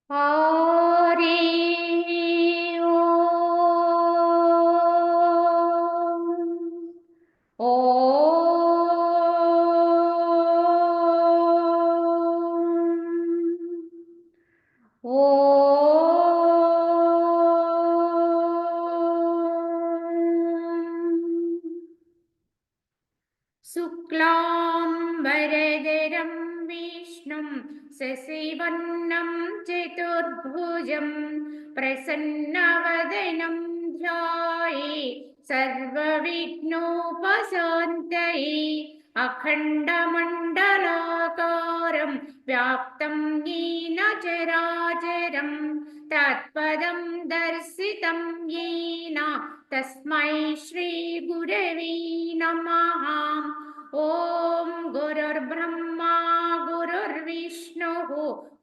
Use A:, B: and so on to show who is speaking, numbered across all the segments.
A: हरि शुक्लाम्बरधरं विष्णुं शशिवर्णं चतुर्भुजं प्रसन्नवदनं ध्याये सर्वविघ्नोपशान्तये अखण्डमण्डलाकारं व्याप्तं येन चराचरं तत्पदं दर्शितं येन तस्मै श्रीगुरवे नमः। ॐ गुरुर्ब्रह्मा गुरुर्विष्णुः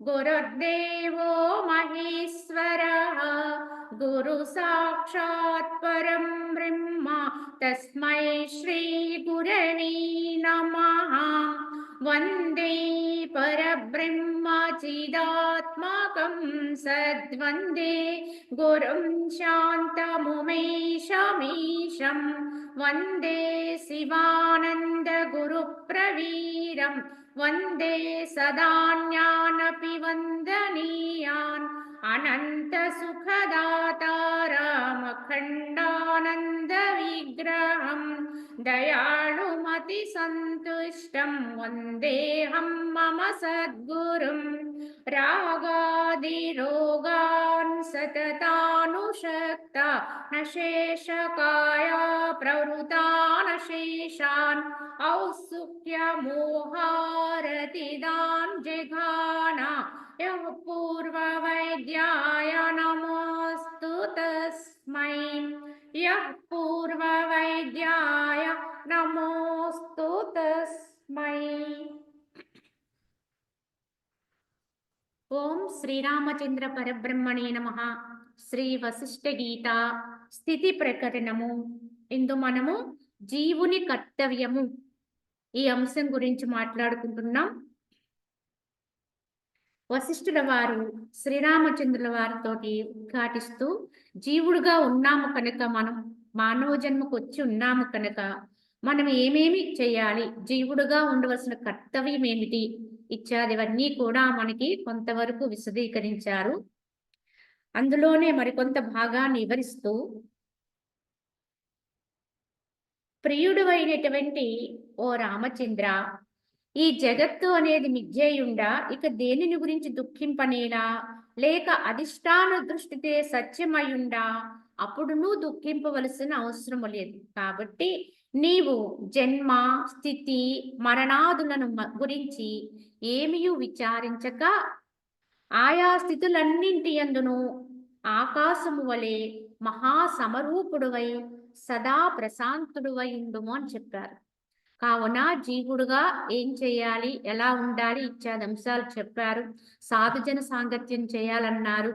A: गुरुर्देवो महेश्वरः गुरुसाक्षात् परं ब्रह्म तस्मै श्रीगुरवे नमः। वन्दे परब्रह्मचिदात्मकं सद्वन्दे गुरुं शान्तमुमेशमीशं वन्दे शिवानन्दगुरुप्रवीरं वन्दे सदान्यानपि वन्दनीयान् अनन्तसुखदातारमखण्डानन्दविग्रहं दयाळुमतिसन्तुष्टं वन्देऽहं मम सद्गुरुं रागादिरोगान् सततानुषक्ता न शेषकाया प्रवृतानशेषान् औत्सुक्यमोहारतिदान् जघाना यः पूर्ववैद्याय नमोऽस्तु तस्मै यः पूर्ववैद्याय नमोऽस्तु तस्मै। ఓం శ్రీరామచంద్ర పరబ్రహ్మణే నమః. శ్రీ వశిష్ఠ గీత స్థితి ప్రకరణము. ఇందు మనము జీవుని కర్తవ్యము ఈ అంశం గురించి మాట్లాడుకుంటున్నాం. వశిష్ఠుల వారు శ్రీరామచంద్రుల వారితోటి ఉద్ఘాటిస్తూ జీవుడుగా ఉన్నాము కనుక, మనం మానవ జన్మకు వచ్చి ఉన్నాము కనుక మనం ఏమేమి చేయాలి, జీవుడుగా ఉండవలసిన కర్తవ్యం ఏమిటి ఇత్యాదివన్నీ కూడా మనకి కొంతవరకు విశదీకరించారు. అందులోనే మరికొంత భాగాన్ని వివరిస్తూ, ప్రియుడు అయినటువంటి ఓ రామచంద్ర, ఈ జగత్తు అనేది మిథ్యయుండా ఇక దేనిని గురించి దుఃఖింపనేలా, లేక అధిష్టాన దృష్టితే సత్యమయుండా అప్పుడు నువ్వు దుఃఖింపవలసిన అవసరం లేదు. కాబట్టి నీవు జన్మ స్థితి మరణాదులను గురించి ఏమీ విచారించక ఆయా స్థితులన్నింటి యందును ఆకాశము వలె మహాసమరూపుడువై సదా ప్రశాంతుడువై ఉండుము అని చెప్పారు. కావున జీవుడుగా ఏం చేయాలి, ఎలా ఉండాలి ఇత్యాది అంశాలు చెప్పారు. సాధుజన సాంగత్యం చేయాలన్నారు.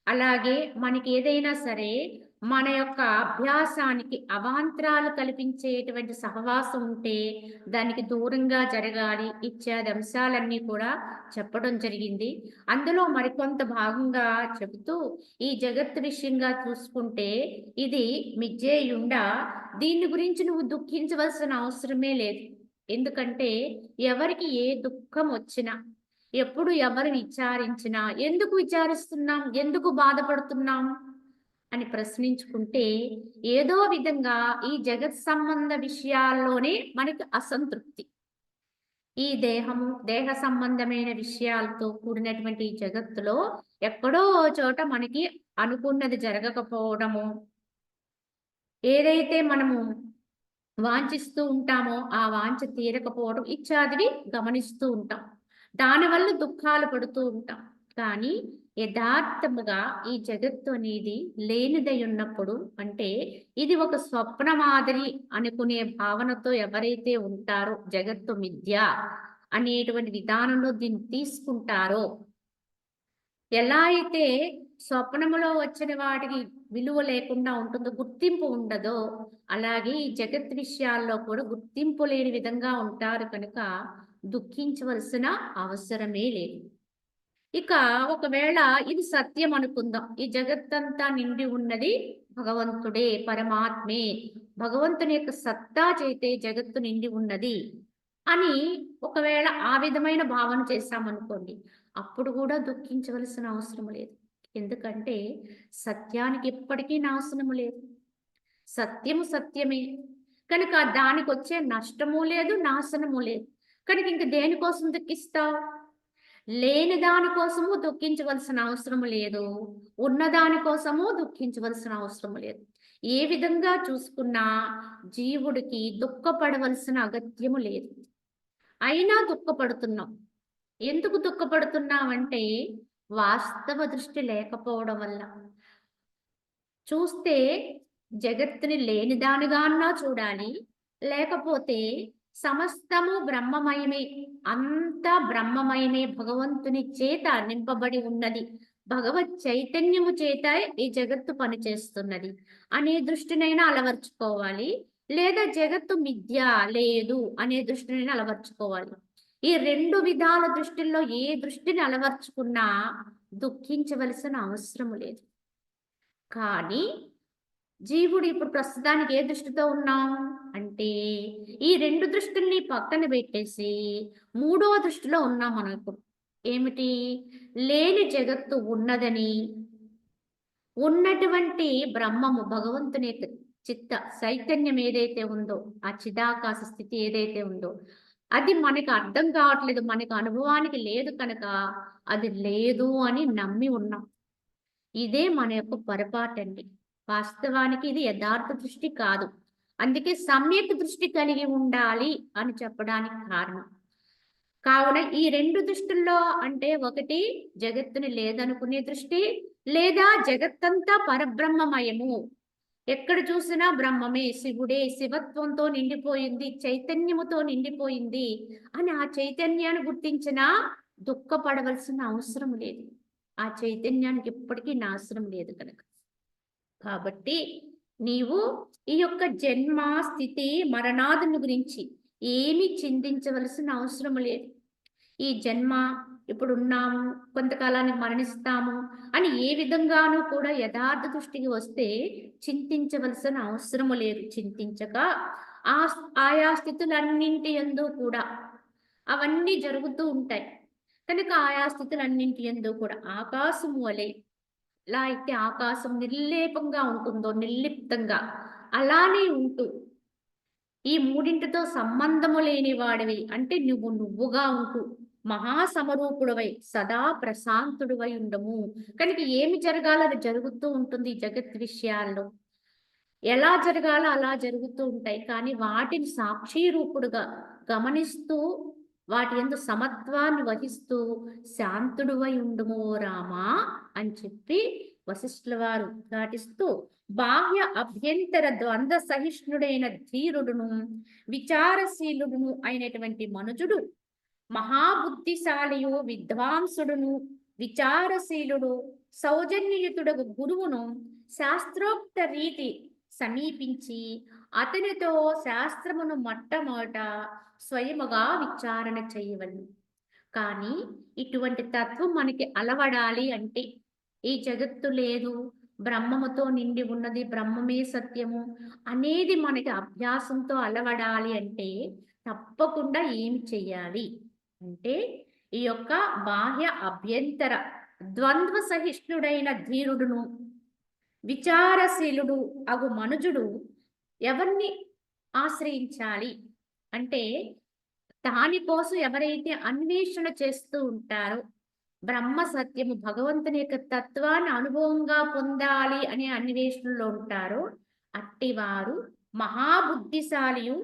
A: అలాగే మనకి ఏదైనా సరే మన యొక్క అభ్యాసానికి అవాంతరాలు కల్పించేటువంటి సహవాసం ఉంటే దానికి దూరంగా జరగాలి ఇత్యాది అంశాలన్నీ కూడా చెప్పడం జరిగింది. అందులో మరికొంత భాగంగా చెబుతూ, ఈ జగత్తు విషయంగా చూసుకుంటే ఇది మిథ్యేయుండా దీని గురించి నువ్వు దుఃఖించవలసిన అవసరమే లేదు. ఎందుకంటే ఎవరికి ఏ దుఃఖం వచ్చినా, ఎప్పుడు ఎవరు విచారించినా ఎందుకు విచారిస్తున్నాం, ఎందుకు బాధపడుతున్నాం అని ప్రశ్నించుకుంటే ఏదో విధంగా ఈ జగత్ సంబంధ విషయాల్లోనే మనకి అసంతృప్తి. ఈ దేహ సంబంధమైన విషయాలతో కూడినటువంటి ఈ జగత్తులో ఎక్కడో చోట మనకి అనుకున్నది జరగకపోవడము, ఏదైతే మనము వాంఛిస్తూ ఉంటామో ఆ వాంఛ తీరకపోవడం ఇత్యాదివి గమనిస్తూ ఉంటాం. దానివల్ల దుఃఖాలు పడుతూ ఉంటాం. కానీ యథార్థముగా ఈ జగత్తు అనేది లేనిదై ఉన్నప్పుడు, అంటే ఇది ఒక స్వప్న మాదిరి అనుకునే భావనతో ఎవరైతే ఉంటారో, జగత్తు మిథ్య అనేటువంటి విధానంలో దీన్ని తీసుకుంటారో, ఎలా అయితే స్వప్నములో వచ్చిన వాటికి విలువ లేకుండా ఉంటుందో, గుర్తింపు ఉండదో, అలాగే ఈ జగత్ విషయాల్లో కూడా గుర్తింపు లేని విధంగా ఉంటారు కనుక దుఃఖించవలసిన అవసరమే లేదు. ఇక ఒకవేళ ఇది సత్యం అనుకుందాం, ఈ జగత్తంతా నిండి ఉన్నది భగవంతుడే, పరమాత్మే, భగవంతుని యొక్క సత్తా చేతే జగత్తు నిండి ఉన్నది అని ఒకవేళ ఆ విధమైన భావన చేశామనుకోండి, అప్పుడు కూడా దుఃఖించవలసిన అవసరం లేదు. ఎందుకంటే సత్యానికి ఎప్పటికీ నాశనము లేదు. సత్యము సత్యమే కనుక దానికి వచ్చే నష్టము లేదు, నాశనము లేదు. కనుక ఇంక దేనికోసం దుఃఖిస్తావు? లేని దానికోసము దుఃఖించవలసిన అవసరం లేదు, ఉన్నదాని కోసము దుఃఖించవలసిన అవసరం లేదు. ఏ విధంగా చూసుకున్నా జీవుడికి దుఃఖపడవలసిన అగత్యము లేదు. అయినా దుఃఖపడుతున్నాం. ఎందుకు దుఃఖపడుతున్నామంటే వాస్తవ దృష్టి లేకపోవడం వల్ల. చూస్తే జగత్తుని లేనిదానిగాన్నా చూడాలి, లేకపోతే సమస్తము బ్రహ్మమయమే, అంతా బ్రహ్మమయమే, భగవంతుని చేత నింపబడి ఉన్నది, భగవత్ చైతన్యము చేత ఈ జగత్తు పనిచేస్తున్నది అనే దృష్టినైనా అలవర్చుకోవాలి, లేదా జగత్తు మిథ్య లేదు అనే దృష్టినైనా అలవర్చుకోవాలి. ఈ రెండు విధాల దృష్టిల్లో ఏ దృష్టిని అలవర్చుకున్నా దుఃఖించవలసిన అవసరం లేదు. కానీ జీవుడు ఇప్పుడు ప్రస్తుతానికి ఏ దృష్టితో ఉన్నాం అంటే ఈ రెండు దృష్టిల్ని పక్కన పెట్టేసి మూడవ దృష్టిలో ఉన్నాం మనం ఇప్పుడు. ఏమిటి? లేని జగత్తు ఉన్నదని, ఉన్నటువంటి బ్రహ్మము భగవంతుని యొక్క చిత్త చైతన్యం ఏదైతే ఉందో, ఆ చిదాకాశ స్థితి ఏదైతే ఉందో అది మనకు అర్థం కావట్లేదు, మనకు అనుభవానికి లేదు కనుక అది లేదు అని నమ్మి ఉన్నాం. ఇదే మన యొక్క పొరపాటండి. వాస్తవానికి ఇది యథార్థ దృష్టి కాదు. అందుకే సమ్యక్ దృష్టి కలిగి ఉండాలి అని చెప్పడానికి కారణం. కావున ఈ రెండు దృష్టిల్లో అంటే ఒకటి జగత్తుని లేదనుకునే దృష్టి, లేదా జగత్తంతా పరబ్రహ్మమయము, ఎక్కడ చూసినా బ్రహ్మమే, శివుడే, శివత్వంతో నిండిపోయింది, చైతన్యముతో నిండిపోయింది అని ఆ చైతన్యాన్ని గుర్తించినా దుఃఖపడవలసిన అవసరం లేదు. ఆ చైతన్యానికి ఎప్పటికీ నాశనం లేదు కనుక. కాబట్టి నీవు ఈ యొక్క జన్మ స్థితి మరణాదుని గురించి ఏమీ చింతించవలసిన అవసరం లేదు. ఈ జన్మ ఇప్పుడు ఉన్నాము, కొంతకాలానికి మరణిస్తాము అని ఏ విధంగానూ కూడా యథార్థ దృష్టికి వస్తే చింతించవలసిన అవసరము లేదు. చింతించక ఆయా స్థితులన్నింటి యందు కూడా అవన్నీ జరుగుతూ ఉంటాయి కనుక ఆయా స్థితులన్నింటి యందు కూడా ఆకాశము వలె ఎలా అయితే ఆకాశం నిర్లేపంగా ఉంటుందో, నిర్లిప్తంగా అలానే ఉంటూ ఈ మూడింటితో సంబంధము లేని వాడివి అంటే నువ్వుగా ఉంటూ మహాసమరూపుడవై సదా ప్రశాంతుడివై ఉండము. కనుక ఏమి జరగాలో అది జరుగుతూ ఉంటుంది. జగత్ విషయాల్లో ఎలా జరగాలో అలా జరుగుతూ ఉంటాయి. కానీ వాటిని సాక్షి రూపుడుగా గమనిస్తూ వాటి యందు సమత్వాన్ని వహిస్తూ శాంతుడువై ఉండుము రామా అని చెప్పి వశిష్ఠుల వారు దాటిస్తూ బాహ్య అభ్యంతర ద్వంద్వ సహిష్ణుడైన ధీరుడును విచారశీలుడును అయినటువంటి మనుజుడు, మహాబుద్ధిశాలియు విద్వాంసుడును విచారశీలుడు సౌజన్యయుతుడగు గురువును శాస్త్రోక్త రీతి సమీపించి అతనితో శాస్త్రమును మొట్టమొదట స్వయముగా విచారణ చేయవలను. కానీ ఇటువంటి తత్వం మనకి అలవడాలి అంటే ఈ జగత్తు లేదు, బ్రహ్మముతో నిండి ఉన్నది, బ్రహ్మమే సత్యము అనేది మనకి అభ్యాసంతో అలవడాలి అంటే తప్పకుండా ఏమి చెయ్యాలి అంటే ఈ యొక్క బాహ్య అభ్యంతర ద్వంద్వ సహిష్ణుడైన ధీరుడును విచారశీలుడు అగు మనుజుడు ఎవరిని ఆశ్రయించాలి అంటే దానికోసం ఎవరైతే అన్వేషణ చేస్తూ ఉంటారో, బ్రహ్మ సత్యము భగవంతుని యొక్క తత్వాన్ని అనుభవంగా పొందాలి అనే అన్వేషణలో ఉంటారో అట్టివారు మహాబుద్ధిశాలియు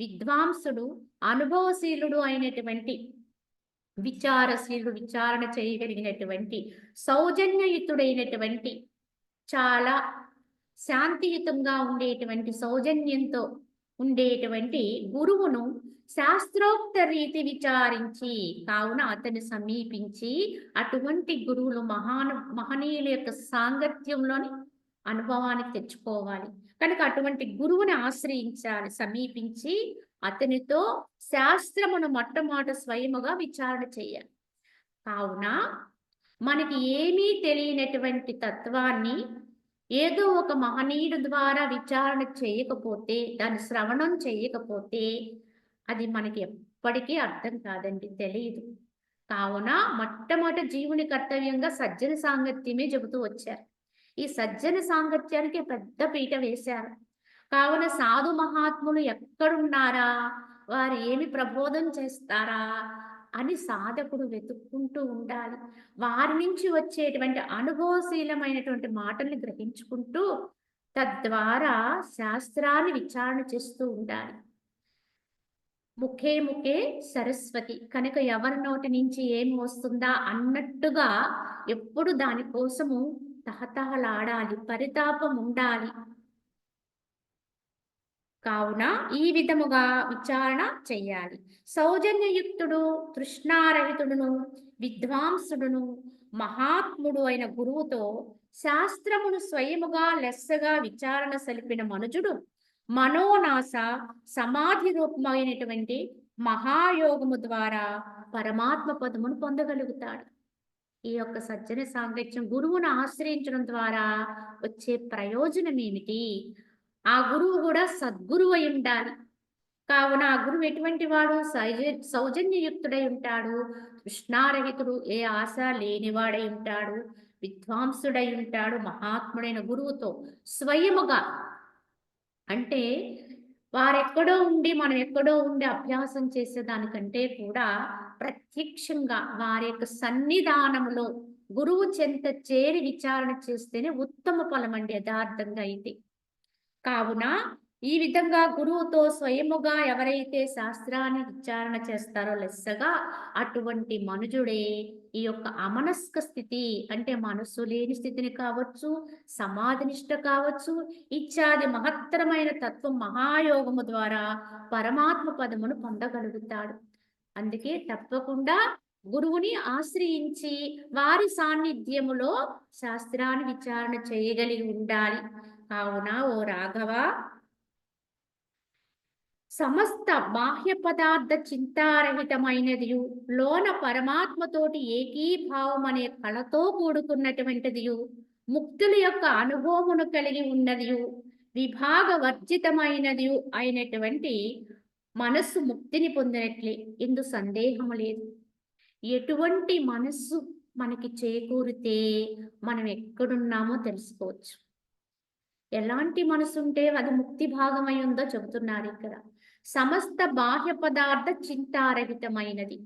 A: విద్వాంసుడు అనుభవశీలుడు అయినటువంటి విచారశీలుడు, విచారణ చేయగలిగినటువంటి సౌజన్యయుతుడైనటువంటి చాలా శాంతియుతంగా ఉండేటువంటి సౌజన్యంతో ఉండేటువంటి గురువును శాస్త్రోక్త రీతి విచారించి కావున అతన్ని సమీపించి అటువంటి గురువులు మహనీయుల యొక్క సాంగత్యంలోని అనుభవానికి తెచ్చుకోవాలి. కనుక అటువంటి గురువుని ఆశ్రయించాలి, సమీపించి అతనితో శాస్త్రమును మొట్టమొదట స్వయముగా విచారణ చేయాలి. కావున మనకి ఏమీ తెలియనటువంటి తత్వాన్ని ఏదో ఒక మహనీయుడు ద్వారా విచారణ చేయకపోతే, దాన్ని శ్రవణం చేయకపోతే అది మనకి ఎప్పటికీ అర్థం కాదండి, తెలియదు. కావున మొట్టమొదటి జీవుని కర్తవ్యంగా సజ్జన సాంగత్యమే చెబుతూ వచ్చారు. ఈ సజ్జన సాంగత్యానికి పెద్ద పీట వేశారు. కావున సాధు మహాత్ములు ఎక్కడున్నారా, వారు ఏమి ప్రబోధం చేస్తారా అని సాధకుడు వెతుక్కుంటూ ఉండాలి. వారి నుంచి వచ్చేటువంటి అనుభవశీలమైనటువంటి మాటల్ని గ్రహించుకుంటూ తద్వారా శాస్త్రాన్ని విచారణ చేస్తూ ఉండాలి. ముఖే ముఖే సరస్వతి కనుక ఎవరి నోటి నుంచి ఏమి వస్తుందా అన్నట్టుగా ఎప్పుడు దానికోసము తహతహలాడాలి, పరితాపం ఉండాలి. కావున ఈ విధముగా విచారణ చెయ్యాలి. సౌజన్యయుక్తుడు, తృష్ణారహితుడును, విద్వాంసుడును, మహాత్ముడు అయిన గురువుతో శాస్త్రమును స్వయముగా లెస్సగా విచారణ సలిపిన మనుజుడు మనోనాశ సమాధి రూపమైనటువంటి మహాయోగము ద్వారా పరమాత్మ పదమును పొందగలుగుతాడు. ఈ యొక్క సజ్జన సాంగత్యం గురువును ఆశ్రయించడం ద్వారా వచ్చే ప్రయోజనం ఏమిటి? ఆ గురువు కూడా సద్గురువు అయి ఉండాలి. కావున ఆ గురువు ఎటువంటి వాడు? సౌజన్యయుక్తుడై ఉంటాడు, తృష్ణారహితుడు, ఏ ఆశ లేనివాడై ఉంటాడు, విద్వాంసుడై ఉంటాడు. మహాత్ముడైన గురువుతో స్వయముగా, అంటే వారెక్కడో ఉండి మనం ఎక్కడో ఉండి అభ్యాసం చేసేదానికంటే కూడా ప్రత్యక్షంగా వారి యొక్క సన్నిధానములో గురువు చెంత చేరి విచారణ చేస్తేనే ఉత్తమ ఫలం అండి యథార్థంగా అయితే. కావున ఈ విధంగా గురువుతో స్వయముగా ఎవరైతే శాస్త్రాన్ని విచారణ చేస్తారో లెస్సగా అటువంటి మనుజుడే ఈ యొక్క అమనస్క స్థితి, అంటే మనస్సు లేని స్థితిని కావచ్చు, సమాధినిష్ట కావచ్చు, ఇత్యాది మహత్తరమైన తత్వం మహాయోగము ద్వారా పరమాత్మ పదమును పొందగలుగుతాడు. అందుకే తప్పకుండా గురువుని ఆశ్రయించి వారి సాన్నిధ్యములో శాస్త్రాన్ని విచారణ చేయగలిగి ఉండాలి. కావున ఓ రాఘవ, సమస్త బాహ్య పదార్థ చింతారహితమైనదియు, లోన పరమాత్మతోటి ఏకీభావం అనే కళతో కూడుకున్నటువంటిదియు, ముక్తుల యొక్క అనుభవమును కలిగి ఉన్నదియు, విభాగ వర్జితమైనదియు అయినటువంటి మనస్సు ముక్తిని పొందినట్లే, ఇందు సందేహము లేదు. ఎటువంటి మనస్సు మనకి చేకూరితే మనం ఎక్కడున్నామో తెలుసుకోవచ్చు. ఎలాంటి మనసు ఉంటే అది ముక్తి భాగమై ఉందో చెబుతున్నారు ఇక్కడ. సమస్త బాహ్య పదార్థ చింతారహితమైనది,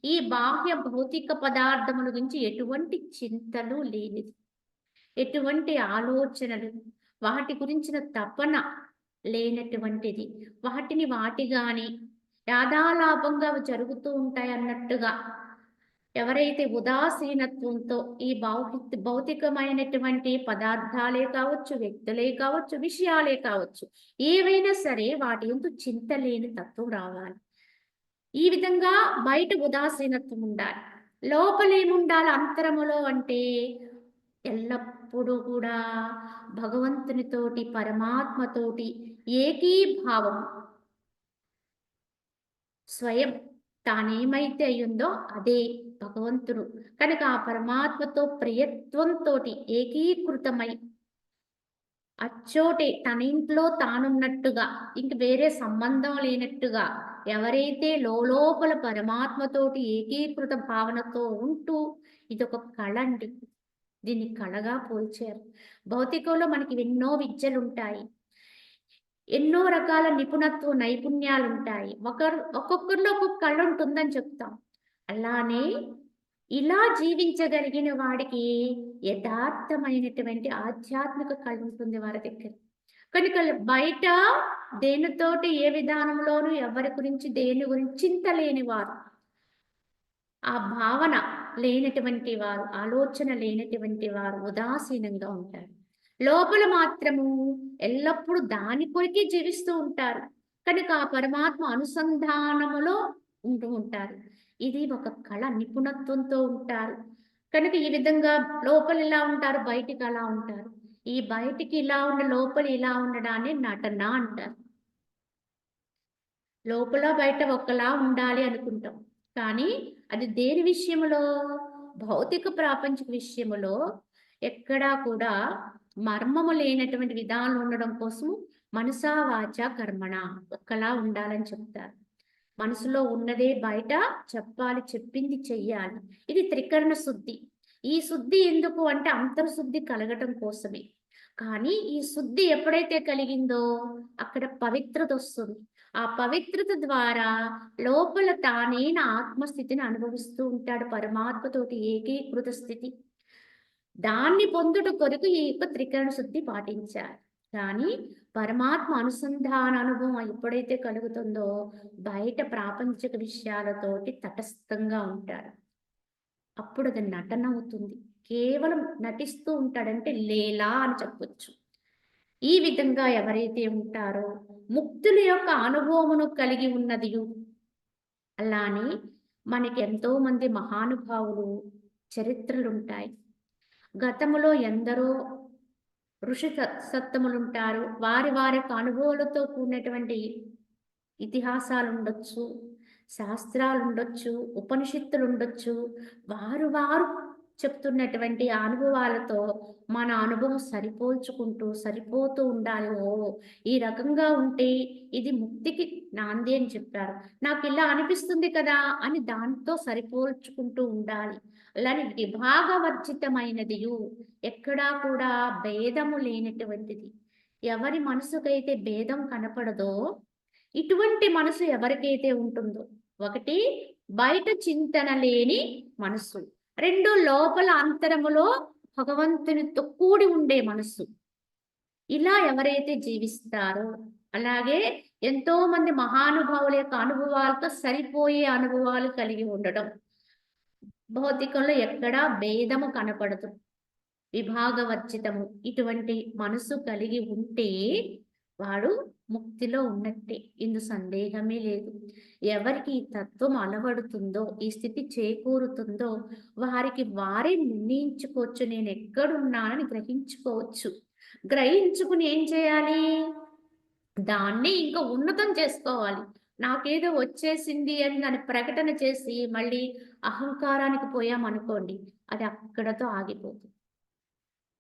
A: ఈ బాహ్య భౌతిక పదార్థముల గురించి ఎటువంటి చింతలు లేనిది, ఎటువంటి ఆలోచనలు, వాటి గురించిన తపన లేనటువంటిది, వాటిని వాటిగాని యాదాలాపంగా జరుగుతూ ఉంటాయి అన్నట్టుగా ఎవరైతే ఉదాసీనత్వంతో ఈ భౌతికమైనటువంటి పదార్థాలే కావచ్చు, వ్యక్తులే కావచ్చు, విషయాలే కావచ్చు, ఏవైనా సరే వాటి ఎందు చింత లేని తత్వం రావాలి. ఈ విధంగా బయట ఉదాసీనత్వం ఉండాలి, లోపలేముండాలి అంతరములో అంటే ఎల్లప్పుడూ కూడా భగవంతునితోటి, పరమాత్మతోటి ఏకీభావం, స్వయం తానేమైతే అయ్యిందో అదే భగవంతుడు కనుక ఆ పరమాత్మతో ప్రియత్వంతో ఏకీకృతమై అచ్చోటే తన ఇంట్లో తానున్నట్టుగా ఇంక వేరే సంబంధం లేనట్టుగా ఎవరైతే లోపల పరమాత్మతోటి ఏకీకృత భావనతో ఉంటూ, ఇదొక కళ అండి, దీన్ని కళగా పోల్చారు. భౌతికంలో మనకి ఎన్నో విద్యలు ఉంటాయి, ఎన్నో రకాల నైపుణ్యాలు ఉంటాయి, ఒక్కొక్కరిలో ఒక్కొక్క కళ ఉంటుందని చెప్తాం. అలానే ఇలా జీవించగలిగిన వాడికి యథార్థమైనటువంటి ఆధ్యాత్మిక కళ ఉంటుంది వారి దగ్గర. కనుక బయట దేనితోటి ఏ విధానంలోనూ ఎవరి గురించి దేని గురించి చింత లేని వారు, ఆ భావన లేనటువంటి వారు, ఆలోచన లేనటువంటి వారు ఉదాసీనంగా ఉంటారు. లోపల మాత్రము ఎల్లప్పుడూ దాని కొరికే జీవిస్తూ ఉంటారు. కనుక ఆ పరమాత్మ అనుసంధానములో ఉంటూ ఉంటారు. ఇది ఒక కళ, నిపుణత్వంతో ఉంటారు. కనుక ఈ విధంగా లోపల ఇలా ఉంటారు, బయటికి అలా ఉంటారు. ఈ బయటికి ఇలా ఉండి లోపల ఇలా ఉండడాన్ని నటన అంటారు. లోపల బయట ఒకలా ఉండాలి అనుకుంటాం, కానీ అది దేని విషయంలో? భౌతిక ప్రాపంచిక విషయములో ఎక్కడా కూడా మర్మము లేనటువంటి విధానం ఉండడం కోసము మనసా వాచ కర్మణ ఒక్కలా ఉండాలని చెప్తారు. మనసులో ఉన్నదే బయట చెప్పాలి, చెప్పింది చెయ్యాలి. ఇది త్రికరణ శుద్ధి. ఈ శుద్ధి ఎందుకు అంటే అంతర్శుద్ధి కలగటం కోసమే. కానీ ఈ శుద్ధి ఎప్పుడైతే కలిగిందో అక్కడ పవిత్రత వస్తుంది. ఆ పవిత్రత ద్వారా లోపల తానైన ఆత్మస్థితిని అనుభవిస్తూ ఉంటాడు, పరమాత్మతోటి ఏకీకృత స్థితి. దాన్ని పొందుట కొరకు ఈ యొక్క త్రికరణ శుద్ధి పాటించాలి. కానీ పరమాత్మ అనుసంధాన అనుభవం ఎప్పుడైతే కలుగుతుందో బయట ప్రాపంచిక విషయాలతోటి తటస్థంగా ఉంటాడు. అప్పుడు అది నటన అవుతుంది. కేవలం నటిస్తూ ఉంటాడంటే లీలా అని చెప్పొచ్చు. ఈ విధంగా ఎవరైతే ఉంటారో ముక్తుల యొక్క అనుభవమును కలిగి ఉన్నది. అలానే మనకి ఎంతో మంది మహానుభావులు చరిత్రలు ఉంటాయి. గతములో ఎందరో ఋషి సత్తములుంటారు. వారి వారి యొక్క అనుభవాలతో కూడినటువంటి ఇతిహాసాలు ఉండొచ్చు, శాస్త్రాలు ఉండొచ్చు, ఉపనిషత్తులు ఉండొచ్చు. వారు చెప్తున్నటువంటి అనుభవాలతో మన అనుభవం సరిపోతూ ఉండాలి. ఈ రకంగా ఉంటే ఇది ముక్తికి నాంది అని చెప్పారు. నాకు ఇలా అనిపిస్తుంది కదా అని దాంతో సరిపోల్చుకుంటూ ఉండాలి. అలానే విభాగవర్జితమైనది, ఎక్కడా కూడా భేదము లేనటువంటిది. ఎవరి మనసుకైతే భేదం కనపడదో ఇటువంటి మనసు ఎవరికైతే ఉంటుందో, ఒకటి బయట చింతన లేని మనసు, రెండు లోపల అంతరములో భగవంతునితో కూడి ఉండే మనసు. ఇలా ఎవరైతే జీవిస్తారో, అలాగే ఎంతో మంది మహానుభావుల యొక్క అనుభవాలతో సరిపోయే అనుభవాలు కలిగి ఉండడం, భౌతికంలో ఎక్కడా భేదము కనపడదు, విభాగవర్జితము, ఇటువంటి మనసు కలిగి ఉంటే వాడు ముక్తిలో ఉన్నట్టే. ఇందు సందేహమే లేదు. ఎవరికి ఈ తత్వం అలవడుతుందో, ఈ స్థితి చేకూరుతుందో వారికి వారే నిర్ణయించుకోవచ్చు, నేను ఎక్కడున్నానని గ్రహించుకోవచ్చు. గ్రహించుకుని ఏం చేయాలి? దాన్ని ఇంకా ఉన్నతం చేసుకోవాలి. నాకేదో వచ్చేసింది అని దాన్ని ప్రకటన చేసి మళ్ళీ అహంకారానికి పోయామనుకోండి, అది అక్కడతో ఆగిపోతుంది.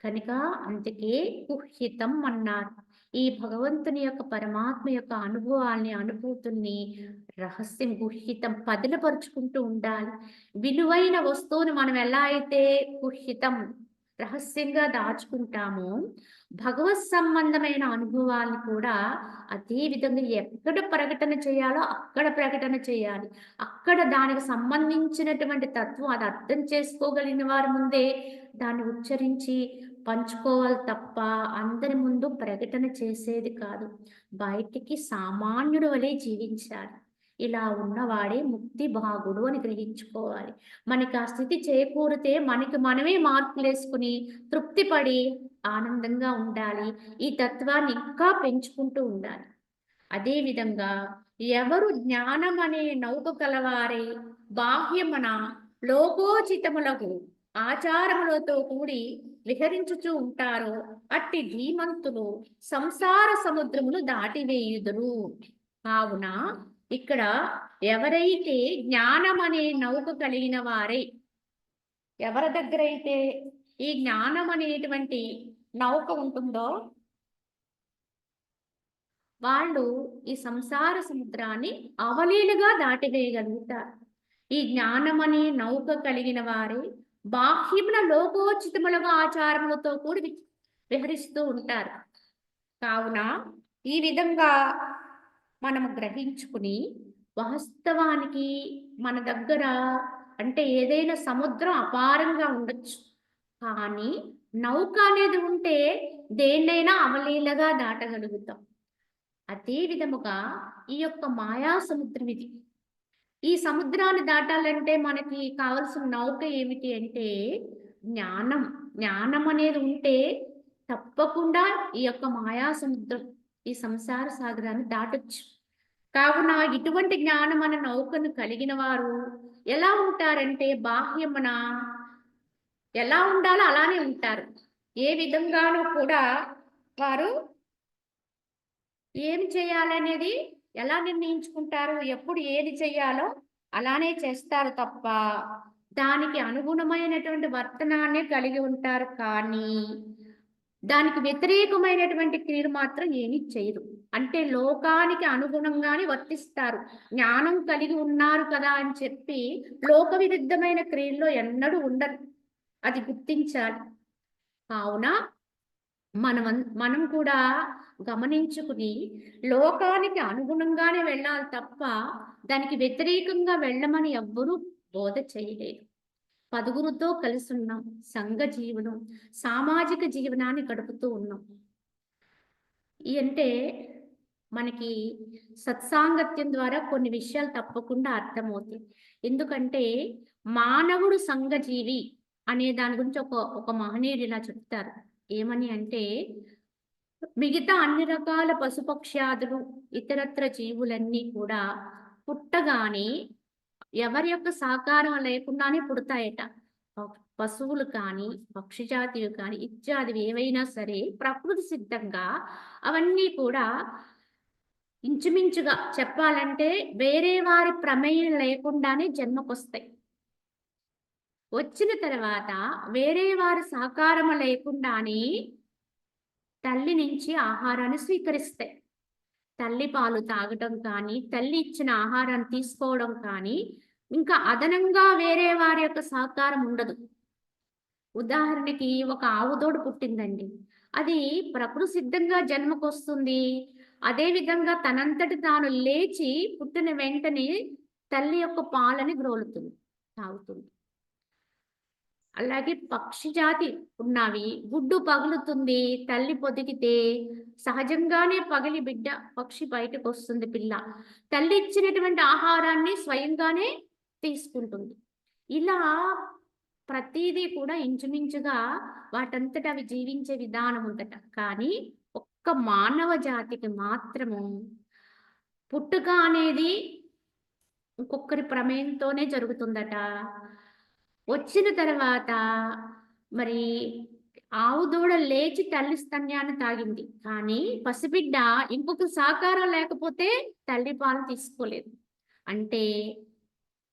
A: కనుక అందుకే కుహితం అన్నారు. ఈ భగవంతుని యొక్క పరమాత్మ యొక్క అనుభవాల్ని, అనుభూతుల్ని రహస్యం గుహ్యితం పదిలపరుచుకుంటూ ఉండాలి. విలువైన వస్తువుని మనం ఎలా అయితే కుహ్యితం రహస్యంగా దాచుకుంటామో, భగవత్ సంబంధమైన అనుభవాల్ని కూడా అదే విధంగా ఎక్కడ ప్రకటన చేయాలో అక్కడ ప్రకటన చేయాలి. అక్కడ దానికి సంబంధించినటువంటి తత్వం అది అర్థం చేసుకోగలిగిన వారి ముందే దాన్ని ఉచ్చరించి పంచుకోవాలి తప్ప అందరి ముందు ప్రకటన చేసేది కాదు. బయటికి సామాన్యుడు వలె జీవించాలి. ఇలా ఉన్నవాడే ముక్తి భాగుడు అని గ్రహించుకోవాలి. మనకి ఆ స్థితి చేకూరితే మనకి మనమే మార్పులు వేసుకుని తృప్తిపడి ఆనందంగా ఉండాలి. ఈ తత్వాన్ని ఇంకా పెంచుకుంటూ ఉండాలి. అదేవిధంగా ఎవరు జ్ఞానం అనే నౌక కలవారే బాహ్యమున లోకోచితములకు ఆచారములతో కూడి విహరించుచూ ఉంటారో అట్టి ధీమంతులు సంసార సముద్రమును దాటివేయుదురు. కావున ఇక్కడ ఎవరైతే జ్ఞానం అనే నౌక కలిగిన వారే, ఎవరి దగ్గర అయితే ఈ జ్ఞానం అనేటువంటి నౌక ఉంటుందో వాళ్ళు ఈ సంసార సముద్రాన్ని అవలీలుగా దాటివేయగలుగుతారు. ఈ జ్ఞానమనే నౌక కలిగిన వారే బాహ్యమున లోకోచితములుగా ఆచారములతో కూడి విహరిస్తూ ఉంటారు. కావున ఈ విధంగా మనము గ్రహించుకుని వాస్తవానికి మన దగ్గర అంటే ఏదైనా సముద్రం అపారంగా ఉండొచ్చు, కానీ నౌక అనేది ఉంటే దేన్నైనా అవలీలగా దాటగలుగుతాం. అదే విధముగా ఈ యొక్క మాయా సముద్రం ఇది. ఈ సముద్రాన్ని దాటాలంటే మనకి కావలసిన నౌక ఏమిటి అంటే జ్ఞానం. జ్ఞానం అనేది ఉంటే తప్పకుండా ఈ యొక్క మాయా సముద్రం, ఈ సంసార సాగరాన్ని దాటొచ్చు. కావున ఇటువంటి జ్ఞానం అనే నౌకను కలిగిన వారు ఎలా ఉంటారంటే బాహ్యమున ఎలా ఉండాలో అలానే ఉంటారు. ఏ విధంగానూ కూడా వారు ఏమి చేయాలనేది ఎలా నిర్ణయించుకుంటారు, ఎప్పుడు ఏది చేయాలో అలానే చేస్తారు తప్ప దానికి అనుగుణమైనటువంటి వర్తనాన్ని కలిగి ఉంటారు కానీ దానికి వ్యతిరేకమైనటువంటి క్రియలు మాత్రం ఏమీ చేయరు. అంటే లోకానికి అనుగుణంగానే వర్తిస్తారు. జ్ఞానం కలిగి ఉన్నారు కదా అని చెప్పి లోక విరుద్ధమైన క్రియల్లో ఎన్నడూ ఉండరు. అది గుర్తించాలి. కావున మనం కూడా గమనించుకుని లోకానికి అనుగుణంగానే వెళ్ళాలి తప్ప దానికి వ్యతిరేకంగా వెళ్ళమని ఎవ్వరూ బోధ చేయలేదు. పదుగురితో కలిసి ఉన్నాం, సంఘ జీవనం, సామాజిక జీవనాన్ని గడుపుతూ ఉన్నాం. అంటే మనకి సత్సాంగత్యం ద్వారా కొన్ని విషయాలు తప్పకుండా అర్థమవుతాయి. ఎందుకంటే మానవుడు సంఘజీవి అనే దాని గురించి ఒక మహనీయుడు ఇలా చెప్తారు. ఏమని అంటే, మిగతా అన్ని రకాల పశుపక్ష్యాదులు ఇతరత్ర జీవులన్నీ కూడా పుట్టగానే ఎవరి యొక్క సహకారం లేకుండానే పుడతాయట. పశువులు కానీ, పక్షి జాతివి కానీ, ఇత్యాదివి ఏవైనా సరే ప్రకృతి సిద్ధంగా అవన్నీ కూడా ఇంచుమించుగా చెప్పాలంటే వేరే వారి ప్రమేయం లేకుండానే జన్మకొస్తాయి. వచ్చిన తర్వాత వేరే వారి సహకారం లేకుండానే తల్లి నుంచి ఆహారాన్ని స్వీకరిస్తాయి. తల్లి పాలు తాగటం కానీ, తల్లి ఇచ్చిన ఆహారాన్ని తీసుకోవడం కానీ, ఇంకా అదనంగా వేరే వారి యొక్క సహకారం ఉండదు. ఉదాహరణకి ఒక ఆవు దూడ పుట్టిందండి. అది ప్రకృతి సిద్ధంగా జన్మకొస్తుంది. అదే విధంగా తనంతట తాను లేచి పుట్టిన వెంటనే తల్లి యొక్క పాలని గ్రోలుతుంది, తాగుతుంది. అలాగే పక్షి జాతి ఉన్నవి గుడ్డు పగులుతుంది, తల్లి పొదిగితే సహజంగానే పగిలి బిడ్డ పక్షి బయటకు వస్తుంది, పిల్ల. తల్లి ఇచ్చినటువంటి ఆహారాన్ని స్వయంగానే తీసుకుంటుంది. ఇలా ప్రతిదీ కూడా ఇంచుమించుగా వాటంతట అవి జీవించే విధానం ఉందట. కానీ ఒక్క మానవ జాతికి మాత్రము పుట్టుక అనేది ఇంకొకరి ప్రమేయంతోనే జరుగుతుందట. వచ్చిన తర్వాత మరి ఆవు దూడ లేచి తల్లి స్తన్యాన్ని తాగింది. కానీ పసిబిడ్డ ఇంకొక సహకారం లేకపోతే తల్లి పాలు తీసుకోలేదు. అంటే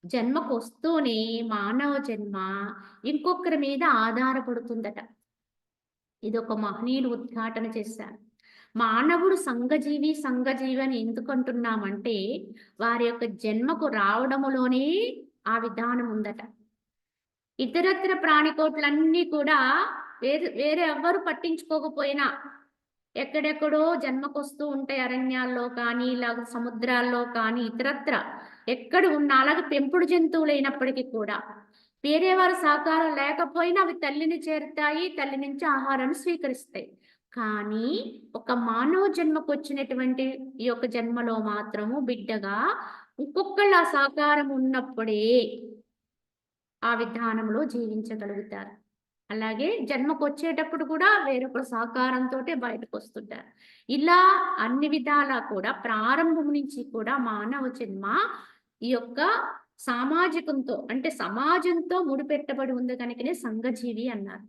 A: జన్మకు వస్తూనే మానవ జన్మ ఇంకొకరి మీద ఆధారపడుతుందట. ఇది ఒక మహనీయుడు ఉద్ఘాటన చేశారు. మానవుడు సంఘజీవి అని ఎందుకు అంటున్నామంటే వారి యొక్క జన్మకు రావడములోనే ఆ విధానం ఉందట. ఇతరత్ర ప్రాణికోట్లన్నీ కూడా వేరే ఎవ్వరు పట్టించుకోకపోయినా ఎక్కడెక్కడో జన్మకొస్తూ ఉంటాయి. అరణ్యాల్లో కానీ ఇలాగ సముద్రాల్లో కానీ ఇతరత్ర ఎక్కడ ఉన్నా, అలాగే పెంపుడు జంతువులు అయినప్పటికీ కూడా వేరే వారి సహకారం లేకపోయినా అవి తల్లిని చేరుతాయి, తల్లి నుంచి ఆహారాన్ని స్వీకరిస్తాయి. కానీ ఒక మానవ జన్మకు వచ్చినటువంటి ఈ యొక్క జన్మలో మాత్రము బిడ్డగా ఇంకొకళ్ళ సహకారం ఉన్నప్పుడే ఆ విధానంలో జీవించగలుగుతారు. అలాగే జన్మకు వచ్చేటప్పుడు కూడా వేరొకరు సహకారంతో బయటకు వస్తుంటారు. ఇలా అన్ని విధాలా కూడా ప్రారంభం నుంచి కూడా మానవ జన్మ ఈ యొక్క సామాజికంతో అంటే సమాజంతో ముడిపెట్టబడి ఉంది కనుకనే సంఘజీవి అన్నారు.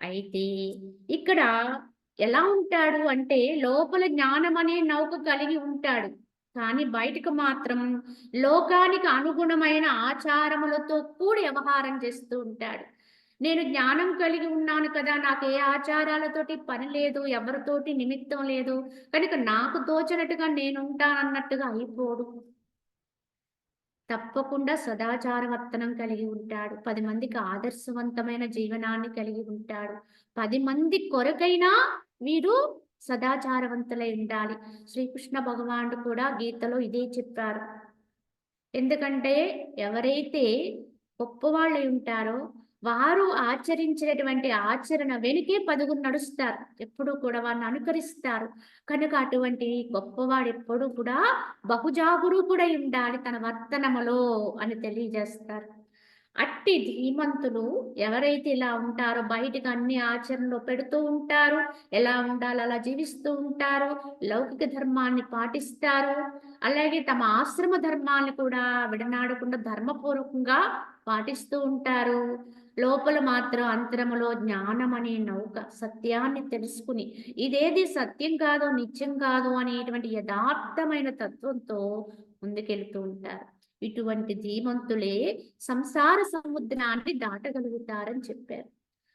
A: అయితే ఇక్కడ ఎలా ఉంటాడు అంటే లోపల జ్ఞానం అనే నౌక కలిగి ఉంటాడు. కానీ బయటకు మాత్రం లోకానికి అనుగుణమైన ఆచారములతో కూడి వ్యవహారం చేస్తూ ఉంటాడు. నేను జ్ఞానం కలిగి ఉన్నాను కదా, నాకు ఏ ఆచారాలతోటి పని లేదు, ఎవరితోటి నిమిత్తం లేదు కనుక నాకు తోచినట్టుగా నేనుంటానన్నట్టుగా అయిపోడు. తప్పకుండా సదాచారవర్తనం కలిగి ఉంటాడు. 10 మందికి ఆదర్శవంతమైన జీవనాన్ని కలిగి ఉంటాడు. 10 మంది కొరకైనా వీరు సదాచారవంతులై ఉండాలి. శ్రీకృష్ణ భగవానుడు కూడా గీతలో ఇదే చెప్పారు. ఎందుకంటే ఎవరైతే గొప్పవాళ్ళై ఉంటారో వారు ఆచరించినటువంటి ఆచరణ వెనుకే 10 నడుస్తారు. ఎప్పుడూ కూడా వారిని అనుకరిస్తారు. కనుక అటువంటి గొప్పవాడు ఎప్పుడూ కూడా బహుజాగరూకుడై ఉండాలి తన వర్తనములో అని తెలియజేస్తారు. అట్టి ధీమంతులు ఎవరైతే ఇలా ఉంటారో బయటకు అన్ని ఆచరణలో పెడుతూ ఉంటారు, ఎలా ఉండాలో అలా జీవిస్తూ ఉంటారు, లౌకిక ధర్మాన్ని పాటిస్తారు, అలాగే తమ ఆశ్రమ ధర్మాన్ని కూడా విడనాడకుండా ధర్మపూర్వకంగా పాటిస్తూ ఉంటారు. లోపల మాత్రం అంతరములో జ్ఞానం అనే నౌక సత్యాన్ని తెలుసుకుని ఇదేది సత్యం కాదో నిత్యం కాదు అనేటువంటి యథార్థమైన తత్వంతో ముందుకెళ్తూ ఉంటారు. ఇటువంటి ధీమంతులే సంసార సముద్రాన్ని దాటగలుగుతారని చెప్పారు.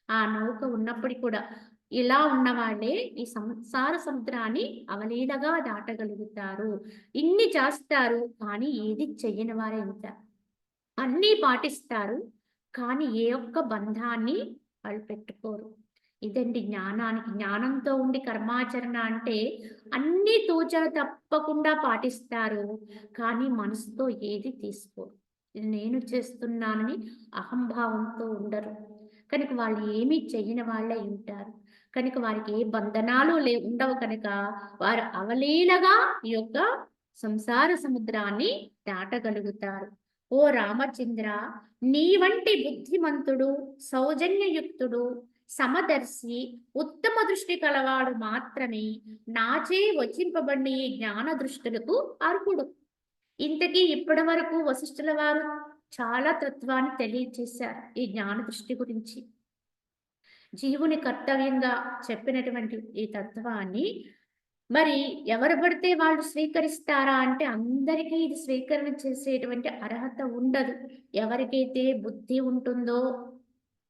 A: ఆ నౌక ఉన్నప్పటికీ కూడా ఇలా ఉన్న వాళ్ళే ఈ సంసార సముద్రాన్ని అవలీలగా దాటగలుగుతారు. ఇన్ని చేస్తారు కానీ ఏది చెయ్యని వారే ఇంత. అన్నీ పాటిస్తారు కానీ ఏ ఒక్క బంధాన్ని వాళ్ళు పెట్టుకోరు. ఇదండి జ్ఞానానికి. జ్ఞానంతో ఉండి కర్మాచరణ అంటే అన్నీ తూచా తప్పకుండా పాటిస్తారు కానీ మనసుతో ఏది తీసుకోరు. ఇది నేను చేస్తున్నానని అహంభావంతో ఉండరు. కనుక వాళ్ళు ఏమీ చెయ్యని వాళ్ళే ఉంటారు. కనుక వారికి ఏ బంధనాలు ఉండవు. కనుక వారు అవలీలగా ఈ యొక్క సంసార సముద్రాన్ని దాటగలుగుతారు. ఓ రామచంద్ర, నీ వంటి బుద్ధిమంతుడు, సౌజన్యయుక్తుడు, సమదర్శి, ఉత్తమ దృష్టి కలవాడు మాత్రమే నాచే వచింపబడిన ఈ జ్ఞాన దృష్టులకు అర్హుడు. ఇంతకీ ఇప్పటి వరకు వశిష్ఠుల వారు చాలా తత్వాన్ని తెలియజేశారు ఈ జ్ఞాన దృష్టి గురించి. జీవుని కర్తవ్యంగా చెప్పినటువంటి ఈ తత్వాన్ని మరి ఎవరు పడితే వాళ్ళు స్వీకరిస్తారా అంటే అందరికీ ఇది స్వీకరణ చేసేటువంటి అర్హత ఉండదు. ఎవరికైతే బుద్ధి ఉంటుందో,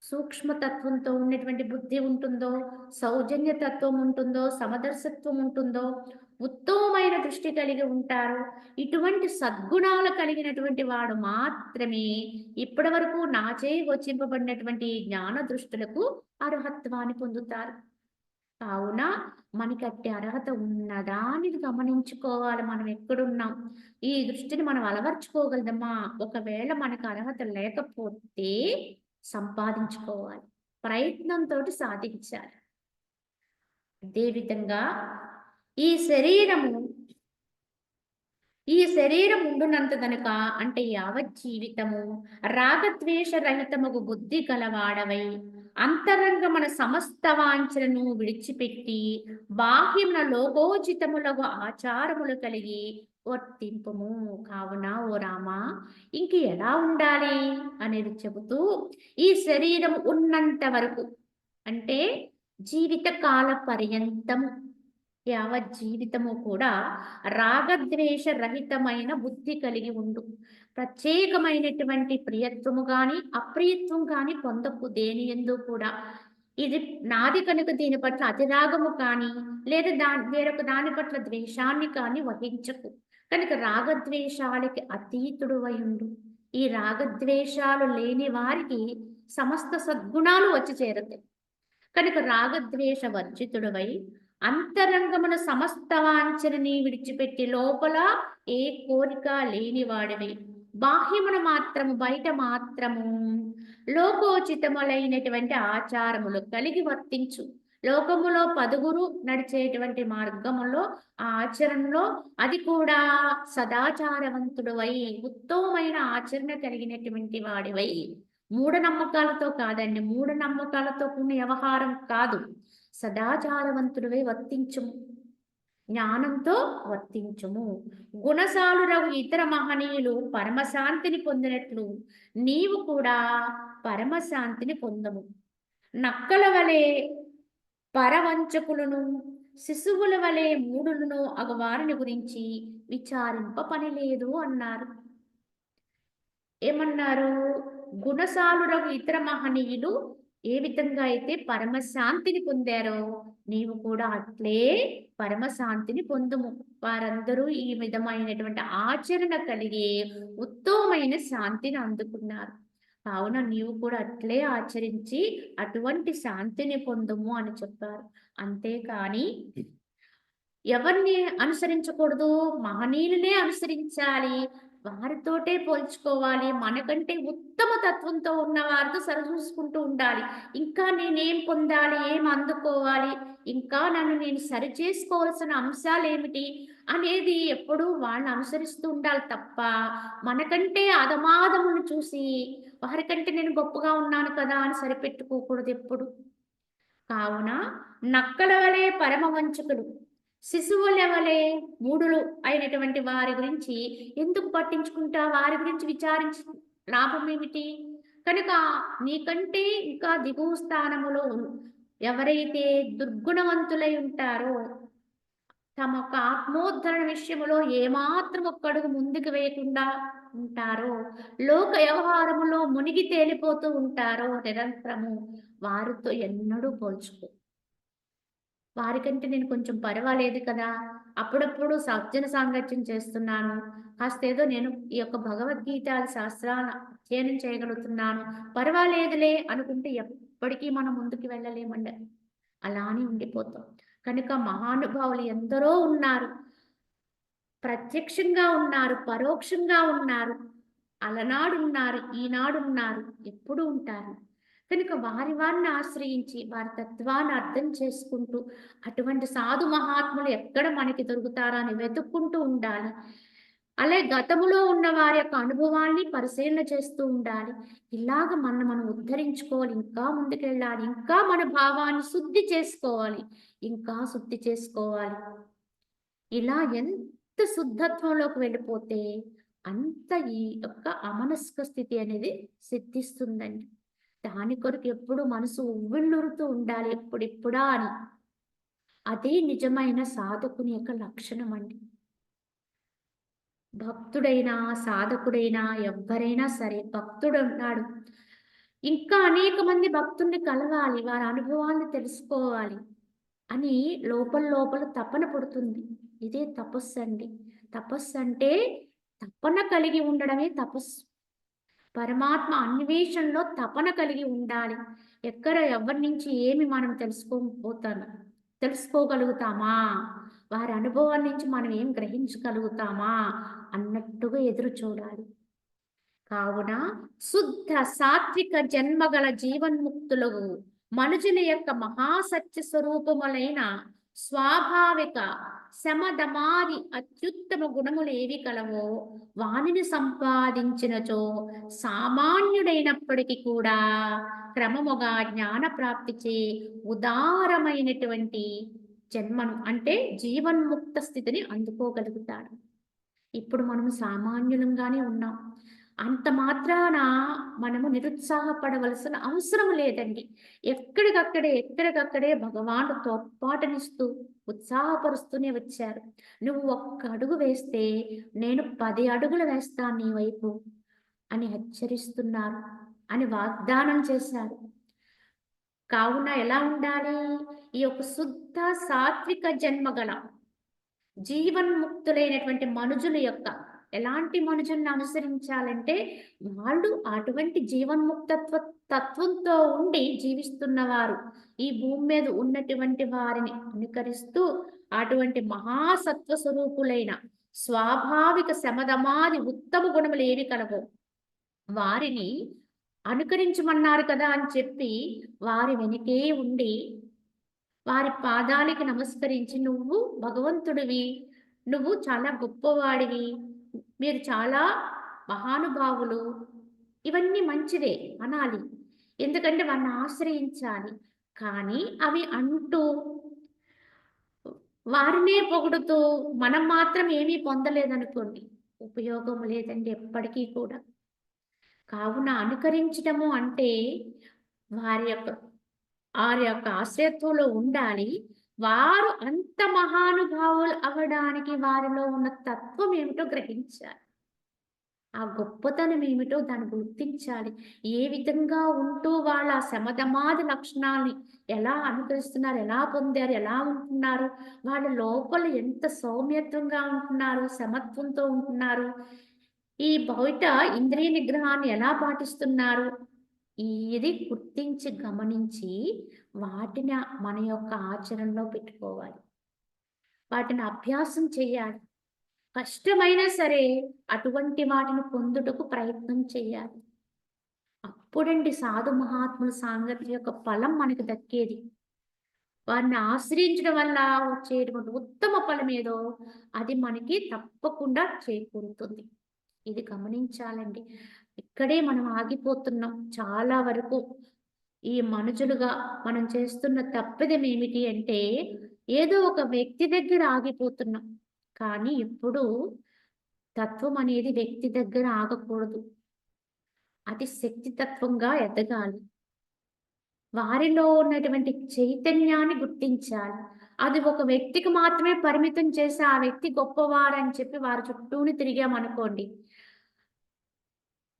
A: సూక్ష్మతత్వంతో ఉన్నటువంటి బుద్ధి ఉంటుందో, సౌజన్య తత్వం ఉంటుందో, సమదర్శత్వం ఉంటుందో, ఉత్తమమైన దృష్టి కలిగి ఉంటారు, ఇటువంటి సద్గుణాలు కలిగినటువంటి వాడు మాత్రమే ఇప్పటి వరకు నాచే వచింపబడినటువంటి జ్ఞాన దృష్టులకు అర్హత్వాన్ని పొందుతారు. కావున మనకి అట్టి అర్హత ఉన్నదా అని గమనించుకోవాలి. మనం ఎక్కడున్నాం, ఈ దృష్టిని మనం అలవర్చుకోగలదమ్మా. ఒకవేళ మనకు అర్హత లేకపోతే సంపాదించుకోవాలి, ప్రయత్నంతో సాధించాలి. అదేవిధంగా ఈ శరీరం ఉండునంత గనుక అంటే యావత్ జీవితము రాగద్వేష రహితముగు బుద్ధి గలవాడవై అంతరంగమున సమస్త వాంఛలను విడిచిపెట్టి బాహ్యమున లోకోచితములకు ఆచారములు కలిగి వర్తింపుము. కావున ఓ రామా, ఇంక ఎలా ఉండాలి అనేది చెబుతూ, ఈ శరీరం ఉన్నంత వరకు అంటే జీవితకాల పర్యంతము యావత్ జీవితము కూడా రాగద్వేష రహితమైన బుద్ధి కలిగి ఉండు. ప్రత్యేకమైనటువంటి ప్రియత్వము గాని అప్రియత్వం గాని పొందకు దేని యందు కూడా. ఇది నాది కనుక దీని పట్ల అతిరాగము కానీ లేదా వేరొక దాని పట్ల ద్వేషాన్ని కానీ వహించకు. కనుక రాగద్వేషాలకి అతీతుడు ఉండు. ఈ రాగద్వేషాలు లేని వారికి సమస్త సద్గుణాలు వచ్చి చేరుతాయి. కనుక రాగద్వేష వర్జితుడవై అంతరంగమున సమస్త వాంఛనని విడిచిపెట్టి లోపల ఏ కోరిక లేనివాడివి బాహ్యమున మాత్రము బయట మాత్రము లోకోచితములైనటువంటి ఆచారములు కలిగి వర్తించు. లోకములో పదుగురు నడిచేటువంటి మార్గములో ఆచరణలో అది కూడా సదాచారవంతుడవై ఉత్తమమైన ఆచరణ కలిగినటువంటి వాడివై, మూఢనమ్మకాలతో కాదండి, మూఢనమ్మకాలతో కూడిన వ్యవహారం కాదు, సదాచారవంతుడివై వర్తించుము, జ్ఞానంతో వర్తించుము. గుణశాలురగు ఇతర మహనీయులు పరమశాంతిని పొందినట్లు నీవు కూడా పరమశాంతిని పొందము. నక్కల వలె పరవంచకులను, శిశువుల వలె మూఢులను అగవారిని గురించి విచారింప పని లేదు అన్నారు. ఏమన్నారు? గుణశాలురగు ఇతర మహనీయులు ఏ విధంగా అయితే పరమశాంతిని పొందారో నీవు కూడా అట్లే పరమశాంతిని పొందుము. వారందరూ ఈ విధమైనటువంటి ఆచరణ కలిగి ఉత్తమమైన శాంతిని అందుకున్నారు. కావున నీవు కూడా అట్లే ఆచరించి అటువంటి శాంతిని పొందుము అని చెప్పారు. అంతేకాని ఎవరిని అనుసరించకూడదు, మహనీయులనే అనుసరించాలి, వారితోటే పోల్చుకోవాలి, మనకంటే ఉత్తమ తత్వంతో ఉన్న వారితో సరిచూసుకుంటూ ఉండాలి. ఇంకా నేనేం పొందాలి, ఏం అందుకోవాలి, ఇంకా నన్ను నేను సరి చేసుకోవాల్సిన అంశాలు ఏమిటి అనేది ఎప్పుడూ వాళ్ళని అనుసరిస్తూ ఉండాలి తప్ప మనకంటే అధమాధమును చూసి వారికంటే నేను గొప్పగా ఉన్నాను కదా అని సరిపెట్టుకోకూడదు ఎప్పుడు. కావున నక్కల వలె పరమ వంచకులు, శిశువుల వలె మూఢులు అయినటువంటి వారి గురించి ఎందుకు పట్టించుకుంటా, వారి గురించి విచారించి లాభం ఏమిటి? కనుక నీకంటే ఇంకా దిగువ స్థానములో ఎవరైతే దుర్గుణవంతులై ఉంటారో, తమ యొక్క ఆత్మోద్ధరణ విషయంలో ఏమాత్రం ఒక్కడుగు ముందుకు వేయకుండా ఉంటారో, లోక వ్యవహారములో మునిగి తేలిపోతూ ఉంటారో నిరంతరము, వారితో ఎన్నడూ పోల్చుకో. వారికంటే నేను కొంచెం పర్వాలేదు కదా! అప్పుడప్పుడు సజ్జన సాంగత్యం చేస్తున్నాను. కాస్తేదో నేను ఈ యొక్క భగవద్గీత శాస్త్రాల అధ్యయనం చేయగలుగుతున్నాను. పర్వాలేదులే అనుకుంటే ఎప్పటికీ మనం ముందుకు వెళ్ళలేమండి. అలానే ఉండిపోతాం. కనుక మహానుభావులు ఎందరో ఉన్నారు. ప్రత్యక్షంగా ఉన్నారు, పరోక్షంగా ఉన్నారు. అలనాడున్నారు, ఈనాడున్నారు, ఎప్పుడూ ఉంటారు. కనుక వారిని ఆశ్రయించి, వారి తత్వాన్ని అర్థం చేసుకుంటూ, అటువంటి సాధు మహాత్ములు ఎక్కడ మనకి దొరుకుతారా అని వెతుక్కుంటూ ఉండాలి. అలాగే గతములో ఉన్న వారి యొక్క అనుభవాల్ని పరిశీలన చేస్తూ ఉండాలి. ఇలాగ మనం ఉద్ధరించుకోవాలి. ఇంకా ముందుకెళ్ళాలి. ఇంకా మన భావాన్ని శుద్ధి చేసుకోవాలి. ఇంకా శుద్ధి చేసుకోవాలి. ఇలా ఎంత శుద్ధత్వంలోకి వెళ్ళిపోతే అంత ఈ యొక్క అమనస్క స్థితి అనేది సిద్ధిస్తుందండి. దాని కొరకు ఎప్పుడు మనసు ఉవ్విళ్ళూరుతూ ఉండాలి ఎప్పుడిప్పుడా అని. అదే నిజమైన సాధకుని యొక్క లక్షణం అండి. భక్తుడైనా సాధకుడైనా ఎవ్వరైనా సరే, భక్తుడు ఉన్నాడు, ఇంకా అనేక మంది భక్తుల్ని కలవాలి, వారి అనుభవాన్ని తెలుసుకోవాలి అని లోపల తపన పుడుతుంది. ఇదే తపస్సు అండి. తపస్సు అంటే తపన కలిగి ఉండడమే తపస్సు. పరమాత్మ అన్వేషణలో తపన కలిగి ఉండాలి. ఎవరి నుంచి ఏమి మనం తెలుసుకోగలుగుతామా? వారి అనుభవం నుంచి మనం ఏం గ్రహించగలుగుతామా అన్నట్టుగా ఎదురు చూడాలి. కావున శుద్ధ సాత్విక జన్మగల జీవన్ముక్తులకు మనుషుల యొక్క మహాసత్య స్వరూపములైన స్వాభావిక శమదమాది అత్యుత్తమ గుణములు ఏవి కలవో వానిని సంపాదించినచో సామాన్యుడైనప్పటికీ కూడా క్రమముగా జ్ఞాన ప్రాప్తిచే ఉదారమైనటువంటి జన్మను అంటే జీవన్ముక్త స్థితిని అందుకోగలుగుతాడు. ఇప్పుడు మనం సామాన్యులంగానే ఉన్నాం. అంత మాత్రాన మనము నిరుత్సాహపడవలసిన అవసరం లేదండి. ఎక్కడికక్కడే భగవానుడు తోడ్పాటునిస్తూ ఉత్సాహపరుస్తూనే వచ్చారు. నువ్వు ఒక్క అడుగు వేస్తే నేను 10 అడుగులు వేస్తాను నీ వైపు అని హెచ్చరిస్తున్నారు, అని వాగ్దానం చేశారు. కావున ఎలా ఉండాలి? ఈ యొక్క శుద్ధ సాత్విక జన్మగల జీవన్ముక్తులైనటువంటి మనుజుల యొక్క ఎలాంటి మనుజులను అనుసరించాలంటే వాళ్ళు అటువంటి తత్వంతో ఉండి జీవిస్తున్నవారు, ఈ భూమి మీద ఉన్నటువంటి వారిని అనుకరిస్తూ అటువంటి మహాసత్వ స్వరూపులైన స్వాభావిక శమదమాది ఉత్తమ గుణములు ఏవి కలవో వారిని అనుకరించమన్నారు కదా అని చెప్పి వారి వెనుకే ఉండి వారి పాదాలకి నమస్కరించి, నువ్వు భగవంతుడివి, నువ్వు చాలా గొప్పవాడివి, మీరు చాలా మహానుభావులు, ఇవన్నీ మంచిదే అనాలి. ఎందుకంటే వారిని ఆశ్రయించాలి. కానీ అవి అంటూ వారినే పొగుడుతూ మనం మాత్రం ఏమీ పొందలేదనుకోండి, ఉపయోగం లేదండి ఎప్పటికీ కూడా. కావున అనుకరించడము అంటే వారి యొక్క ఆశ్రయత్వంలో ఉండాలి. వారు అంత మహానుభావులు అవ్వడానికి వారిలో ఉన్న తత్వం ఏమిటో గ్రహించాలి. ఆ గొప్పతనం ఏమిటో దాన్ని గుర్తించాలి. ఏ విధంగా ఉంటూ వాళ్ళ శమదమాది లక్షణాలని ఎలా అనుకరిస్తున్నారు, ఎలా పొందారు, ఎలా ఉంటున్నారు, వాళ్ళ లోపల ఎంత సౌమ్యత్వంగా ఉంటున్నారు, సమత్వంతో ఉంటున్నారు, ఈ బయట ఇంద్రియ నిగ్రహాన్ని ఎలా పాటిస్తున్నారు, ఇది గుర్తించి గమనించి వాటిని మన యొక్క ఆచరణలో పెట్టుకోవాలి. వాటిని అభ్యాసం చేయాలి. కష్టమైనా సరే అటువంటి వాటిని పొందుటకు ప్రయత్నం చేయాలి. అప్పుడండి సాధు మహాత్ముల సాంగత్యం యొక్క ఫలం మనకు దక్కేది. వారిని ఆశ్రయించడం వల్ల వచ్చేటువంటి ఉత్తమ ఫలం ఏదో అది మనకి తప్పకుండా చేకూరుతుంది. ఇది గమనించాలండి. ఇక్కడే మనం ఆగిపోతున్నాం చాలా వరకు. ఈ మనుషులుగా మనం చేస్తున్న తప్పిదం ఏమిటి అంటే ఏదో ఒక వ్యక్తి దగ్గర ఆగిపోతున్నాం. కానీ ఇప్పుడు తత్వం అనేది వ్యక్తి దగ్గర ఆగకూడదు. అది శక్తి తత్వంగా ఎదగాలి. వారిలో ఉన్నటువంటి చైతన్యాన్ని గుర్తించాలి. అది ఒక వ్యక్తికి మాత్రమే పరిమితం చేసి ఆ వ్యక్తి గొప్పవారని చెప్పి వారి చుట్టూని తిరిగామనుకోండి,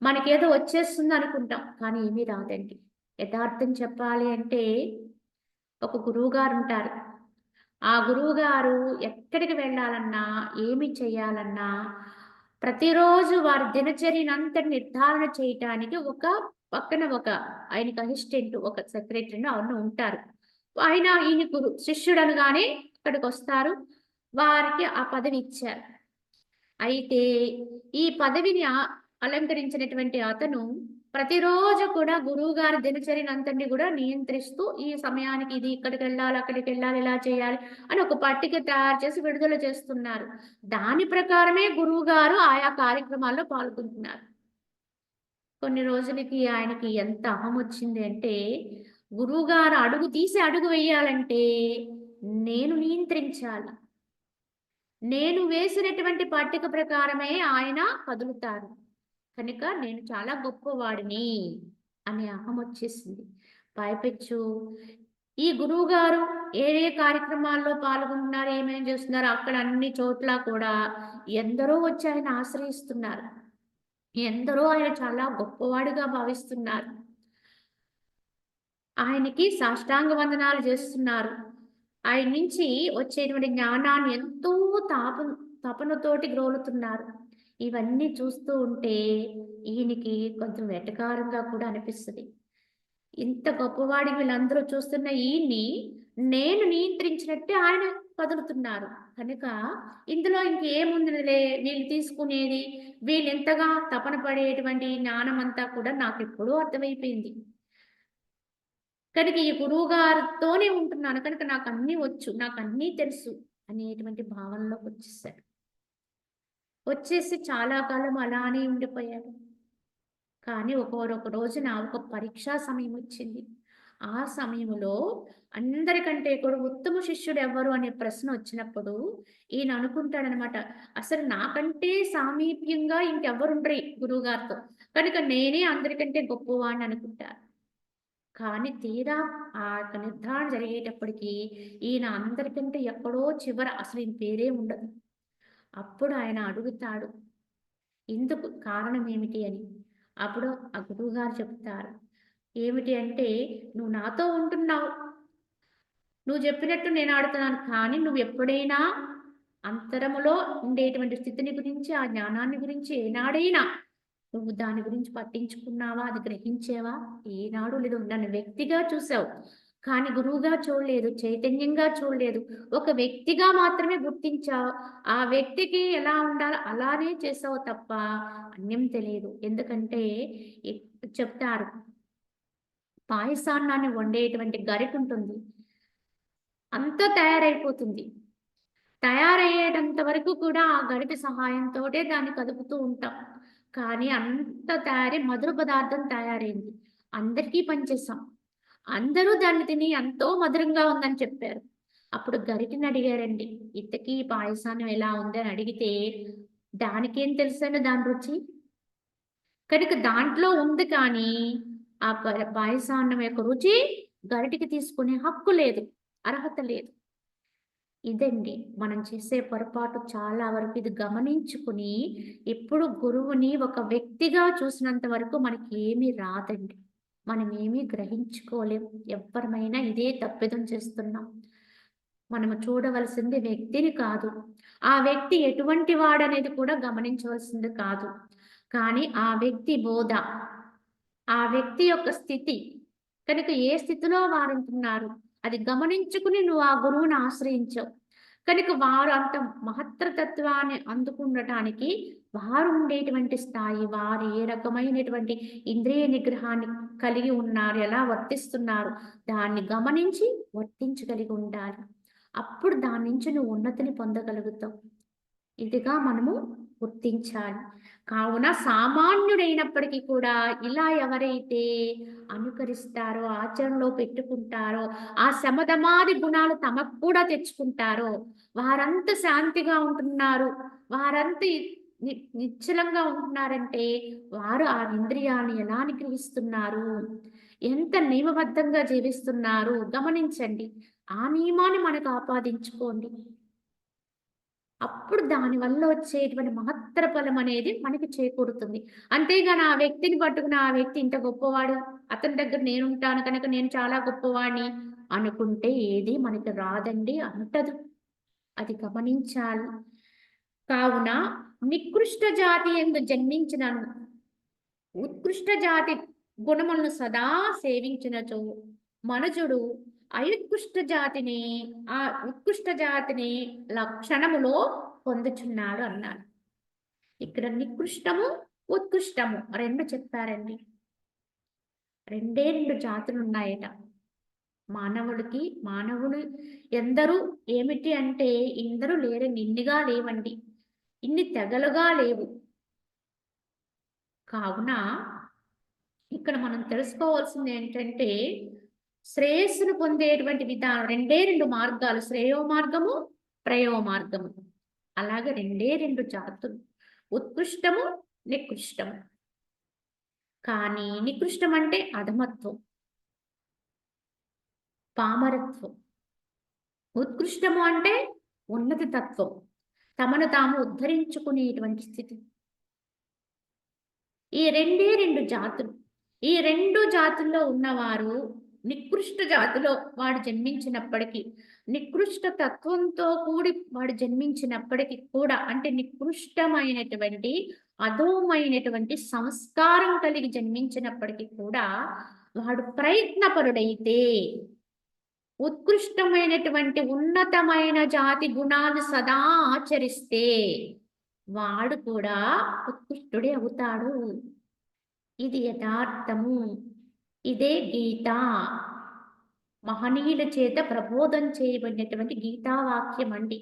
A: మనకేదో వచ్చేస్తుంది అనుకుంటాం, కానీ ఏమీ రాదండి. యథార్థం చెప్పాలి అంటే ఒక గురువు గారు ఉంటారు. ఆ గురువు గారు ఎక్కడికి వెళ్ళాలన్నా, ఏమి చేయాలన్నా, ప్రతిరోజు వారి దినచర్యనంతటి నిర్ధారణ చేయటానికి పక్కన ఆయనకి అసిస్టెంట్, ఒక సెక్రటరీనో ఎవరో ఉంటారు. ఈయన శిష్యుడు అనగానే ఇక్కడికొస్తారు. వారికి ఆ పదవి ఇచ్చారు. అయితే ఈ పదవిని అలంకరించినటువంటి అతను ప్రతిరోజు కూడా గురువుగారి దినచర్యనంతటిని కూడా నియంత్రిస్తూ, ఈ సమయానికి ఇది ఇక్కడికెళ్ళాలి, అక్కడికెళ్ళాలి, ఇలా చేయాలి అని ఒక పట్టిక తయారు చేసి విడుదల చేస్తున్నారు. దాని ప్రకారమే గురువుగారు ఆయా కార్యక్రమాల్లో పాల్గొంటున్నారు. కొన్ని రోజులకి ఆయనకి ఎంత అహమొచ్చింది అంటే, గురువుగారు అడుగు తీసి అడుగు వేయాలంటే నేను నియంత్రించాలి. నేను వేసినటువంటి పట్టిక ప్రకారమే ఆయన కదులుతారు. కనుక నేను చాలా గొప్పవాడిని అనే అహమొచ్చేసింది. పైపెచ్చు ఈ గురువుగారు ఏ ఏ కార్యక్రమాల్లో పాల్గొంటున్నారు, ఏమేం చేస్తున్నారు, అక్కడ అన్ని చోట్ల కూడా ఎందరో వచ్చి ఆయన ఆశ్రయిస్తున్నారు. ఎందరో ఆయన చాలా గొప్పవాడిగా భావిస్తున్నారు. ఆయనకి సాష్టాంగ వందనాలు చేస్తున్నారు. ఆయన నుంచి వచ్చేటువంటి జ్ఞానాన్ని ఎంతో తపనతోటి గ్రోలుతున్నారు. ఇవన్నీ చూస్తూ ఉంటే ఈయనకి కొంచెం వెటకారంగా కూడా అనిపిస్తది. ఇంత గొప్పవాడిని వీళ్ళందరూ చూస్తున్న ఈయన్ని నేను నియంత్రించినట్టే ఆయన కదులుతున్నారు. కనుక ఇందులో ఇంకేముందిలే, వీళ్ళు తీసుకునేది, వీళ్ళెంతగా తపన పడేటువంటి జ్ఞానమంతా కూడా నాకెప్పుడూ అర్థమైపోయింది. కనుక ఈ గురువు గారితోనే ఉంటున్నాను కనుక నాకు అన్నీ వచ్చు, నాకు అన్నీ తెలుసు అనేటువంటి భావనలోకి వచ్చేసాడు. వచ్చేసి చాలా కాలం అలానే ఉండిపోయాడు. కానీ ఒక రోజున ఒక పరీక్షా సమయం వచ్చింది. ఆ సమయంలో అందరికంటే కూడా ఉత్తమ శిష్యుడు ఎవరు అనే ప్రశ్న వచ్చినప్పుడు ఈయన అనుకుంటాడనమాట, అసలు నాకంటే సామీప్యంగా ఇంకెవ్వరుండరు గురువుగారితో, కనుక నేనే అందరికంటే గొప్పవాడిని అనుకుంటారు. కానీ తీరా ఆ యొక్క నిర్ధారణ జరిగేటప్పటికి ఈయన అందరికంటే ఎక్కడో చివర అసలు ఈయన పేరే ఉండదు. అప్పుడు ఆయన అడుగుతాడు, ఎందుకు, కారణం ఏమిటి అని. అప్పుడు ఆ గురువుగారు చెప్తారు, ఏమిటి అంటే, నువ్వు నాతో ఉంటున్నావు, నువ్వు చెప్పినట్టు నేను ఆడుతున్నాను, కానీ నువ్వు ఎప్పుడైనా అంతరములో ఉండేటువంటి స్థితిని గురించి, ఆ జ్ఞానాన్ని గురించి ఏనాడైనా నువ్వు దాని గురించి పట్టించుకున్నావా, అది గ్రహించేవా? ఏనాడు లేదు. నన్ను వ్యక్తిగా చూసావు, కానీ గురువుగా చూడలేదు, చైతన్యంగా చూడలేదు. ఒక వ్యక్తిగా మాత్రమే గుర్తించావు. ఆ వ్యక్తికి ఎలా ఉండాలో అలానే చేసావు తప్ప అన్యం తెలియదు. ఎందుకంటే చెప్తారు, పాయసాన్నాన్ని వండేటువంటి గరిట ఉంటుంది, అంతా తయారైపోతుంది. తయారయ్యేటంత వరకు కూడా ఆ గరిట సహాయంతోటే దాన్ని కదుపుతూ ఉంటాం. కానీ అంత మధుర పదార్థం తయారైంది. అందరికీ పనిచేసాం. అందరూ దాన్ని తిని ఎంతో మధురంగా ఉందని చెప్పారు. అప్పుడు గరిటెని అడిగారండి, ఇంతకీ పాయసాన్నం ఎలా ఉంది అని అడిగితే, దానికేం తెలుసండి దాని రుచి? కనుక దాంట్లో ఉంది కానీ ఆ పాయసాన్నం యొక్క రుచి గరిటికి తీసుకునే హక్కు లేదు, అర్హత లేదు. ఇదండి మనం చేసే పొరపాటు. చాలా వరకు ఇది గమనించుకుని ఎప్పుడు గురువుని ఒక వ్యక్తిగా చూసినంత వరకు మనకి ఏమీ రాదండి. మనం ఏమీ గ్రహించుకోలేం. ఎవ్వరమైనా ఇదే తప్పిదం చేస్తున్నాం. మనము చూడవలసింది వ్యక్తిని కాదు, ఆ వ్యక్తి ఎటువంటి వాడనేది కూడా గమనించవలసింది కాదు, కానీ ఆ వ్యక్తి బోధ, ఆ వ్యక్తి యొక్క స్థితి, కనుక ఏ స్థితిలో వారు ఉంటున్నారు అది గమనించుకుని నువ్వు ఆ గురువుని ఆశ్రయించవు. కనుక వారు అంత మహత్తరతత్వాన్ని అందుకుండటానికి వారు ఉండేటువంటి స్థాయి, వారు ఏ రకమైనటువంటి ఇంద్రియ నిగ్రహాన్ని కలిగి ఉన్నారు, ఎలా వర్తిస్తున్నారు, దాన్ని గమనించి వర్తించగలిగి ఉండాలి. అప్పుడు దాని నుంచి నువ్వు ఉన్నతిని పొందగలుగుతావు. ఇదిగా మనము గుర్తించాలి. కావున సామాన్యుడైనప్పటికీ కూడా ఇలా ఎవరైతే అనుకరిస్తారో, ఆచరణలో పెట్టుకుంటారో, ఆ శమదమాది గుణాలు తమకు కూడా తెచ్చుకుంటారో, వారంత శాంతిగా ఉంటున్నారు, వారంత నిశ్చలంగా ఉంటున్నారంటే వారు ఆ ఇంద్రియాన్ని ఎలా నిగ్రహిస్తున్నారు, ఎంత నియమబద్ధంగా జీవిస్తున్నారు గమనించండి. ఆ నియమాన్ని మనకు ఆపాదించుకోండి. అప్పుడు దానివల్ల వచ్చేటువంటి మహత్తర ఫలం అనేది మనకి చేకూరుతుంది. అంతేగాని ఆ వ్యక్తిని పట్టుకుని ఆ వ్యక్తి ఇంత గొప్పవాడు, అతని దగ్గర నేనుంటాను కనుక నేను చాలా గొప్పవాడిని అనుకుంటే ఏది మనకి రాదండి, అంటదు. అది గమనించాలి. కావున నికృష్ట జాతి యందు జన్మించినను ఉత్కృష్ట జాతి గుణములను సదా సేవించినచో మనుజుడు ఆ ఉత్కృష్ట జాతిని లక్షణములో పొందుచున్నాడు అన్నాడు. ఇక్కడ నికృష్టము ఉత్కృష్టము రెండు చెప్పారండి. రెండు జాతులు ఉన్నాయట మానవుడు ఎందరూ ఏమిటి అంటే ఇందరూ లేరండి, ఇన్నిగా లేవండి, ఇన్ని తెగలుగా లేవు. కావున ఇక్కడ మనం తెలుసుకోవాల్సింది ఏంటంటే శ్రేయస్సును పొందేటువంటి విధానం రెండు మార్గాలు, శ్రేయో మార్గము ప్రయో మార్గము. అలాగే రెండు జాతులు, ఉత్కృష్టము నికృష్టము. కానీ నికృష్టం అంటే అధమత్వం, పామరత్వం. ఉత్కృష్టము అంటే ఉన్నతి తత్వం, తమను తాము ఉద్ధరించుకునేటువంటి స్థితి. ఈ రెండు జాతులు. ఈ రెండు జాతుల్లో ఉన్నవారు నికృష్ట జాతిలో వాడు జన్మించినప్పటికీ, నికృష్ట తత్వంతో కూడి వాడు జన్మించినప్పటికీ కూడా, అంటే నికృష్టమైనటువంటి అధోమైనటువంటి సంస్కారం కలిగి జన్మించినప్పటికీ కూడా వాడు ప్రయత్నపరుడైతే ఉత్కృష్టమైనటువంటి ఉన్నతమైన జాతి గుణాలు సదా ఆచరిస్తే వాడు కూడా ఉత్కృష్టుడే అవుతాడు. ఇది యథార్థము. ఇదే గీత, మహనీయుల చేత ప్రబోధం చేయబడినటువంటి గీతావాక్యం అండి.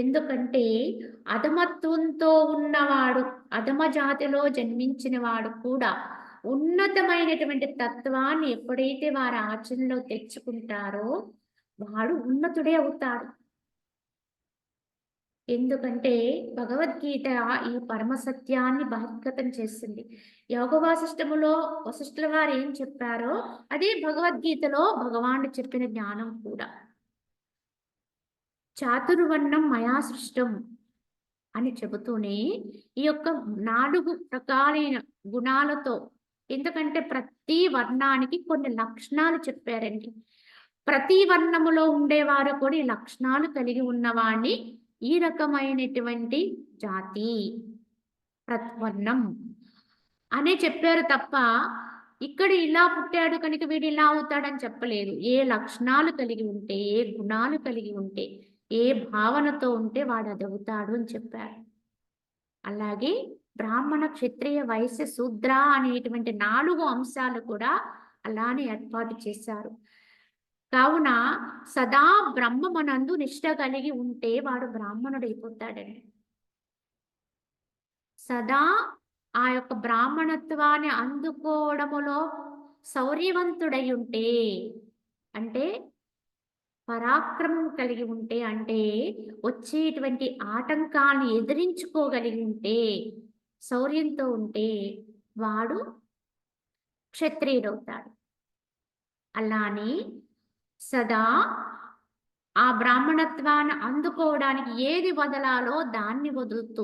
A: ఎందుకంటే అధమత్వంతో ఉన్నవాడు, అధమ జాతిలో జన్మించిన వాడు కూడా ఉన్నతమైనటువంటి తత్వాన్ని ఎప్పుడైతే వారి ఆచరణలో తెచ్చుకుంటారో వాడు ఉన్నతుడే అవుతాడు. ఎందుకంటే భగవద్గీత ఈ పరమ సత్యాన్ని బహిర్గతం చేస్తుంది. యోగ వాసిష్టములో వశిష్ఠుల వారు ఏం చెప్పారో అదే భగవద్గీతలో భగవానుడు చెప్పిన జ్ఞానం కూడా. చాతుర్వర్ణం మయా సృష్టం అని చెబుతూనే ఈ యొక్క 4 రకాలైన గుణాలతో, ఎందుకంటే ప్రతి వర్ణానికి కొన్ని లక్షణాలు చెప్పారండి. ప్రతి వర్ణములో ఉండేవారు కూడా ఈ లక్షణాలు కలిగి ఉన్నవాడిని ఈ రకమైనటువంటి జాతి ప్రత్వర్ణం అనే చెప్పారు తప్ప ఇక్కడ ఇలా పుట్టాడు కనుక వీడు ఇలా అవుతాడని చెప్పలేదు. ఏ లక్షణాలు కలిగి ఉంటే, ఏ గుణాలు కలిగి ఉంటే, ఏ భావనతో ఉంటే వాడు అది అవుతాడు అని చెప్పారు. అలాగే బ్రాహ్మణ క్షత్రియ వైశ్య శూద్ర అనేటువంటి 4 అంశాలు కూడా అలానే ఏర్పాటు చేశారు. కావున సదా బ్రహ్మమనందు నిష్ట కలిగి ఉంటే వాడు బ్రాహ్మణుడైపోతాడండి. సదా ఆ యొక్క బ్రాహ్మణత్వాన్ని అందుకోవడములో శౌర్యవంతుడై ఉంటే, అంటే పరాక్రమం కలిగి ఉంటే, అంటే వచ్చేటువంటి ఆటంకాన్ని ఎదిరించుకోగలిగి ఉంటే, శౌర్యంతో ఉంటే వాడు క్షత్రియుడవుతాడు. అలానే సదా ఆ బ్రాహ్మణత్వాన్ని అందుకోవడానికి ఏది వదలాలో దాన్ని వదులుతూ,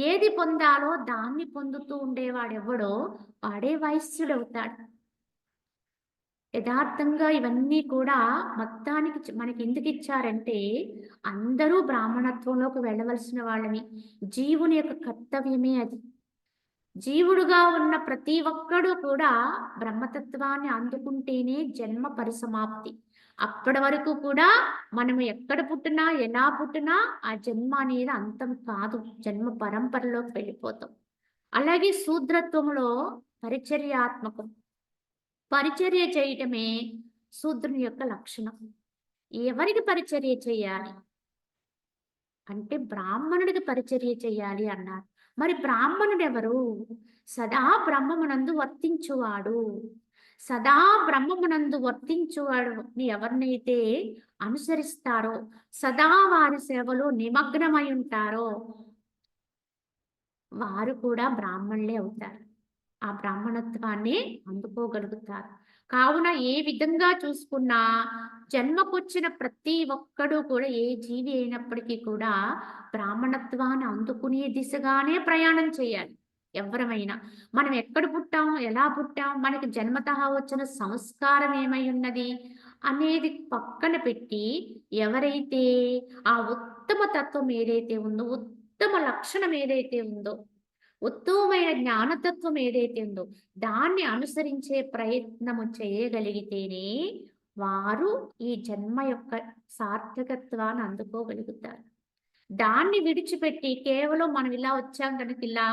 A: ఏది పొందాలో దాన్ని పొందుతూ ఉండేవాడెవడో వాడే వైశ్యుడవుతాడు. యథార్థంగా ఇవన్నీ కూడా మొత్తానికి మనకి ఎందుకు ఇచ్చారంటే అందరూ బ్రాహ్మణత్వంలోకి వెళ్ళవలసిన వాళ్ళని, జీవుని యొక్క కర్తవ్యమే అది. జీవుడుగా ఉన్న ప్రతి ఒక్కడు కూడా బ్రహ్మతత్వాన్ని అందుకుంటేనే జన్మ పరిసమాప్తి. అప్పటి వరకు కూడా మనము ఎక్కడ పుట్టినా ఎలా పుట్టినా ఆ జన్మ అనేది అంతం కాదు, జన్మ పరంపరలోకి వెళ్ళిపోతాం. అలాగే శూద్రత్వంలో పరిచర్యాత్మకం, పరిచర్య చేయటమే శూద్రుని యొక్క లక్షణం. ఎవరికి పరిచర్య చేయాలి అంటే బ్రాహ్మణుడికి పరిచర్య చేయాలి అన్నారు. మరి బ్రాహ్మణుడు ఎవరు? సదా బ్రహ్మమునందు వర్తించువాడు. సదా బ్రహ్మమునందు వర్తించువాడు ఎవరినైతే అనుసరిస్తారో, సదా వారి సేవలో నిమగ్నమై ఉంటారో వారు కూడా బ్రాహ్మణులే అవుతారు. ఆ బ్రాహ్మణత్వాన్ని అందుకోగలుగుతారు. కావున ఏ విధంగా చూసుకున్నా జన్మకొచ్చిన ప్రతి ఒక్కడు కూడా ఏ జీవి అయినప్పటికీ కూడా బ్రాహ్మణత్వాన్ని అందుకునే దిశగానే ప్రయాణం చేయాలి. ఎవ్వరమైనా. మనం ఎక్కడ పుట్టాం? ఎలా పుట్టాం? మనకి జన్మతః వచ్చిన సంస్కారం ఏమై ఉన్నది? అనేది పక్కన పెట్టి ఎవరైతే ఆ ఉత్తమ తత్వం ఏదైతే ఉందో, ఉత్తమ లక్షణం ఏదైతే ఉందో, ఉత్తమమైన జ్ఞానతత్వం ఏదైతే ఉందో, దాన్ని అనుసరించే ప్రయత్నము చేయగలిగితేనే వారు ఈ జన్మ యొక్క సార్థకత్వాన్ని అందుకోగలుగుతారు. దాన్ని విడిచిపెట్టి కేవలం మనం ఇలా వచ్చాం కనుక ఇలా,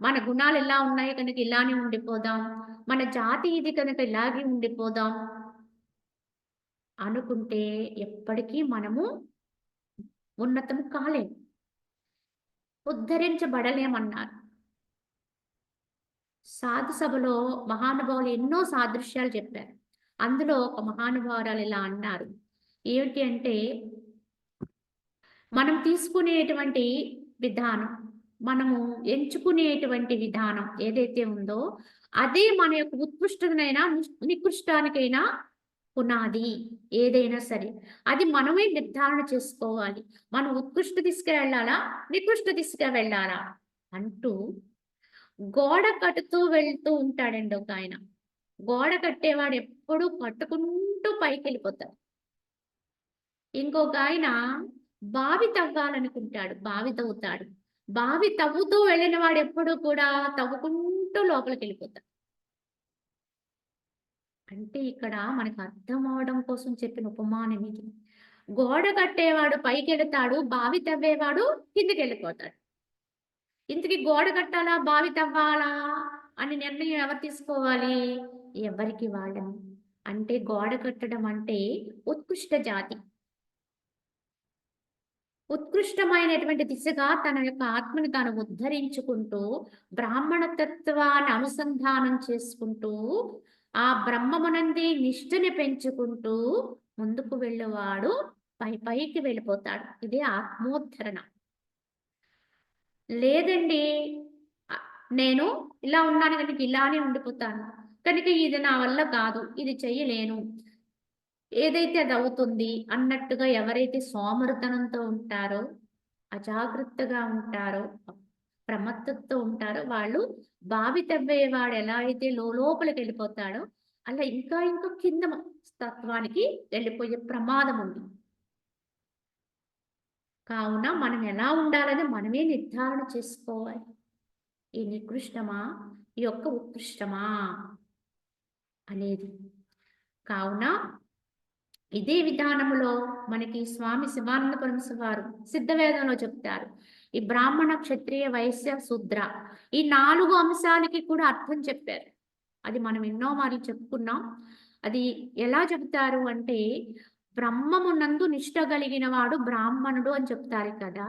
A: మన గుణాలు ఇలా ఉన్నాయి కనుక ఇలానే ఉండిపోదాం, మన జాతి ఇది కనుక ఇలాగే ఉండిపోదాం అనుకుంటే ఎప్పటికీ మనము ఉన్నతం కాలేము, ఉద్ధరించబడలేమన్నారు. సాధు సభలో మహానుభావులు ఎన్నో సాదృశ్యాలు చెప్పారు. అందులో ఒక మహానుభావురాలు ఇలా అన్నారు. ఏమిటి అంటే, మనం తీసుకునేటువంటి విధానం, మనము ఎంచుకునేటువంటి విధానం ఏదైతే ఉందో, అదే మన యొక్క ఉత్కృష్టనైనా, నికృష్టానికైనా పునాది. ఏదైనా సరే. అది మనమే నిర్ధారణ చేసుకోవాలి. మనం ఉత్కృష్ట దిశగా వెళ్ళాలా? నికృష్ట దిశగా వెళ్ళాలా? అంటూ గోడ కట్టుతూ వెళ్తూ ఉంటాడండి ఒకాయన. గోడ కట్టేవాడు ఎప్పుడూ కట్టుకుంటూ పైకెళ్ళిపోతాడు. ఇంకొకాయన బావి తవ్వాలనుకుంటాడు. బావి తవ్వుతాడు. బావి తవ్వుతూ వెళ్ళిన వాడు ఎప్పుడూ కూడా తవ్వుకుంటూ లోపలికెళ్ళిపోతాడు. అంటే ఇక్కడ మనకు అర్థం అవడం కోసం చెప్పిన ఉపమానం ఇది. గోడ కట్టేవాడు పైకెళతాడు. బావి తవ్వేవాడు కిందకెళ్ళిపోతాడు. ఇంతకీ గోడ కట్టాలా? బావి తవ్వాలా? అని నిర్ణయం ఎవరు తీసుకోవాలి? ఎవరికి వాళ్ళని. అంటే గోడ కట్టడం అంటే ఉత్కృష్ట జాతి. ఉత్కృష్టమైనటువంటి దిశగా తన యొక్క ఆత్మని తాను ఉద్ధరించుకుంటూ, బ్రాహ్మణ తత్వాన్ని అనుసంధానం చేసుకుంటూ, ఆ బ్రహ్మమునందే నిష్ఠని పెంచుకుంటూ ముందుకు వెళ్ళేవాడు పైకి వెళ్ళిపోతాడు. ఇదే ఆత్మోద్ధరణ. లేదండి. నేను ఇలా ఉన్నాను కనుక ఇలానే ఉండిపోతాను. కనుక ఇది నా వల్ల కాదు. ఇది చెయ్యలేను. ఏదైతే అది అవుతుంది అన్నట్టుగా ఎవరైతే సోమరితనంతో ఉంటారో, అజాగ్రత్తగా ఉంటారో, ప్రమత్తతతో ఉంటారో వాళ్ళు బావి తవ్వేవాడు ఎలా అయితే లోపలికి వెళ్ళిపోతాడో, అలా ఇంకా ఇంకా కింద తత్వానికి వెళ్ళిపోయే ప్రమాదం ఉంది. కావున మనం ఎలా ఉండాలని మనమే నిర్ధారణ చేసుకోవాలి. ఈ నికృష్టమా? ఈ యొక్క ఉత్కృష్టమా? అనేది. కావున ఇదే విధానములో మనకి స్వామి శివానంద పరమహంస వారు సిద్ధవేదంలో చెప్తారు. ఈ బ్రాహ్మణ, క్షత్రియ, వైశ్య, శూద్ర ఈ 4 అంశాలకి కూడా అర్థం చెప్పారు. అది మనం ఎన్నో మార్లు చెప్పుకున్నాం. అది ఎలా చెబుతారు అంటే, బ్రహ్మమునందు నిష్ట కలిగిన వాడు బ్రాహ్మణుడు అని చెప్తారు కదా.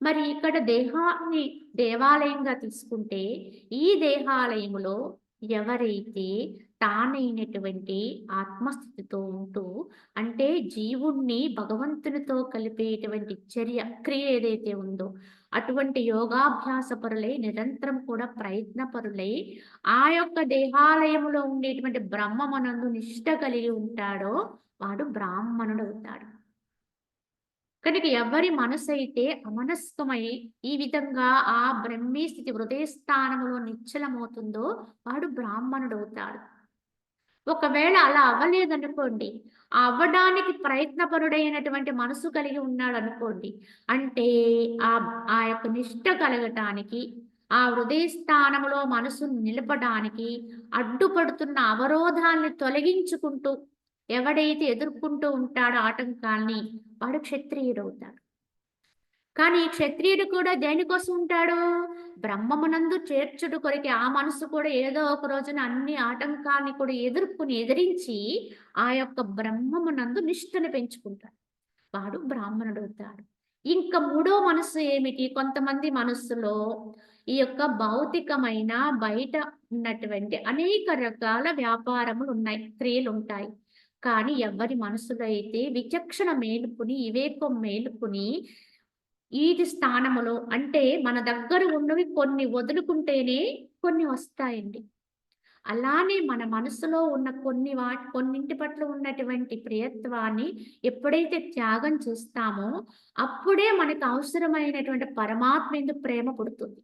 A: మరి ఇక్కడ దేహాన్ని దేవాలయంగా తీసుకుంటే, ఈ దేహాలయములో ఎవరైతే తానైనటువంటి ఆత్మస్థితితో ఉంటూ, అంటే జీవుణ్ణి భగవంతునితో కలిపేటువంటి క్రియ ఏదైతే ఉందో, అటువంటి యోగాభ్యాస పరులై నిరంతరం కూడా ప్రయత్న పరులై ఆ యొక్క దేహాలయములో ఉండేటువంటి బ్రహ్మమునందు నిష్ట కలిగి ఉంటాడో వాడు బ్రాహ్మణుడు అవుతాడు. కనుక ఎవరి మనసైతే అమనస్కమై ఈ విధంగా ఆ బ్రహ్మీ స్థితి హృదయ స్థానములో నిశ్చలమవుతుందో వాడు బ్రాహ్మణుడు అవుతాడు. ఒకవేళ అలా అవ్వలేదనుకోండి, ఆ అవ్వడానికి ప్రయత్నపరుడైనటువంటి మనసు కలిగి ఉన్నాడు అనుకోండి, అంటే ఆ ఆ యొక్క నిష్ట కలగటానికి, ఆ హృదయ స్థానంలో మనసును నిలపడానికి అడ్డుపడుతున్న అవరోధాన్ని తొలగించుకుంటూ ఎవడైతే ఎదుర్కొంటూ ఉంటాడో ఆటంకాల్ని, వాడు క్షత్రియుడవుతాడు. కానీ ఈ క్షత్రియుడు కూడా దేనికోసం ఉంటాడు? బ్రహ్మమునందు చేర్చుడు కొరికి ఆ మనసు కూడా ఏదో ఒక రోజున అన్ని ఆటంకాన్ని కూడా ఎదిరించి ఆ యొక్క బ్రహ్మమునందు నిష్ఠను పెంచుకుంటాడు. వాడు బ్రాహ్మణుడవుతాడు. ఇంకా మూడో మనస్సు ఏమిటి? కొంతమంది మనస్సులో ఈ యొక్క భౌతికమైన బయట ఉన్నటువంటి అనేక రకాల వ్యాపారములు ఉన్నాయి, క్రియలుంటాయి. కానీ ఎవరి మనసులో అయితే విచక్షణ మేలుకుని, వివేకం మేలుకుని ఈటి స్థానములో అంటే మన దగ్గర ఉన్నవి కొన్ని వదులుకుంటేనే కొన్ని వస్తాయండి. అలానే మన మనసులో ఉన్న కొన్నింటి పట్ల ఉన్నటువంటి ప్రియత్వాన్ని ఎప్పుడైతే త్యాగం చేస్తామో, అప్పుడే మనకు అవసరమైనటువంటి పరమాత్మ యందు ప్రేమ పుడుతుంది.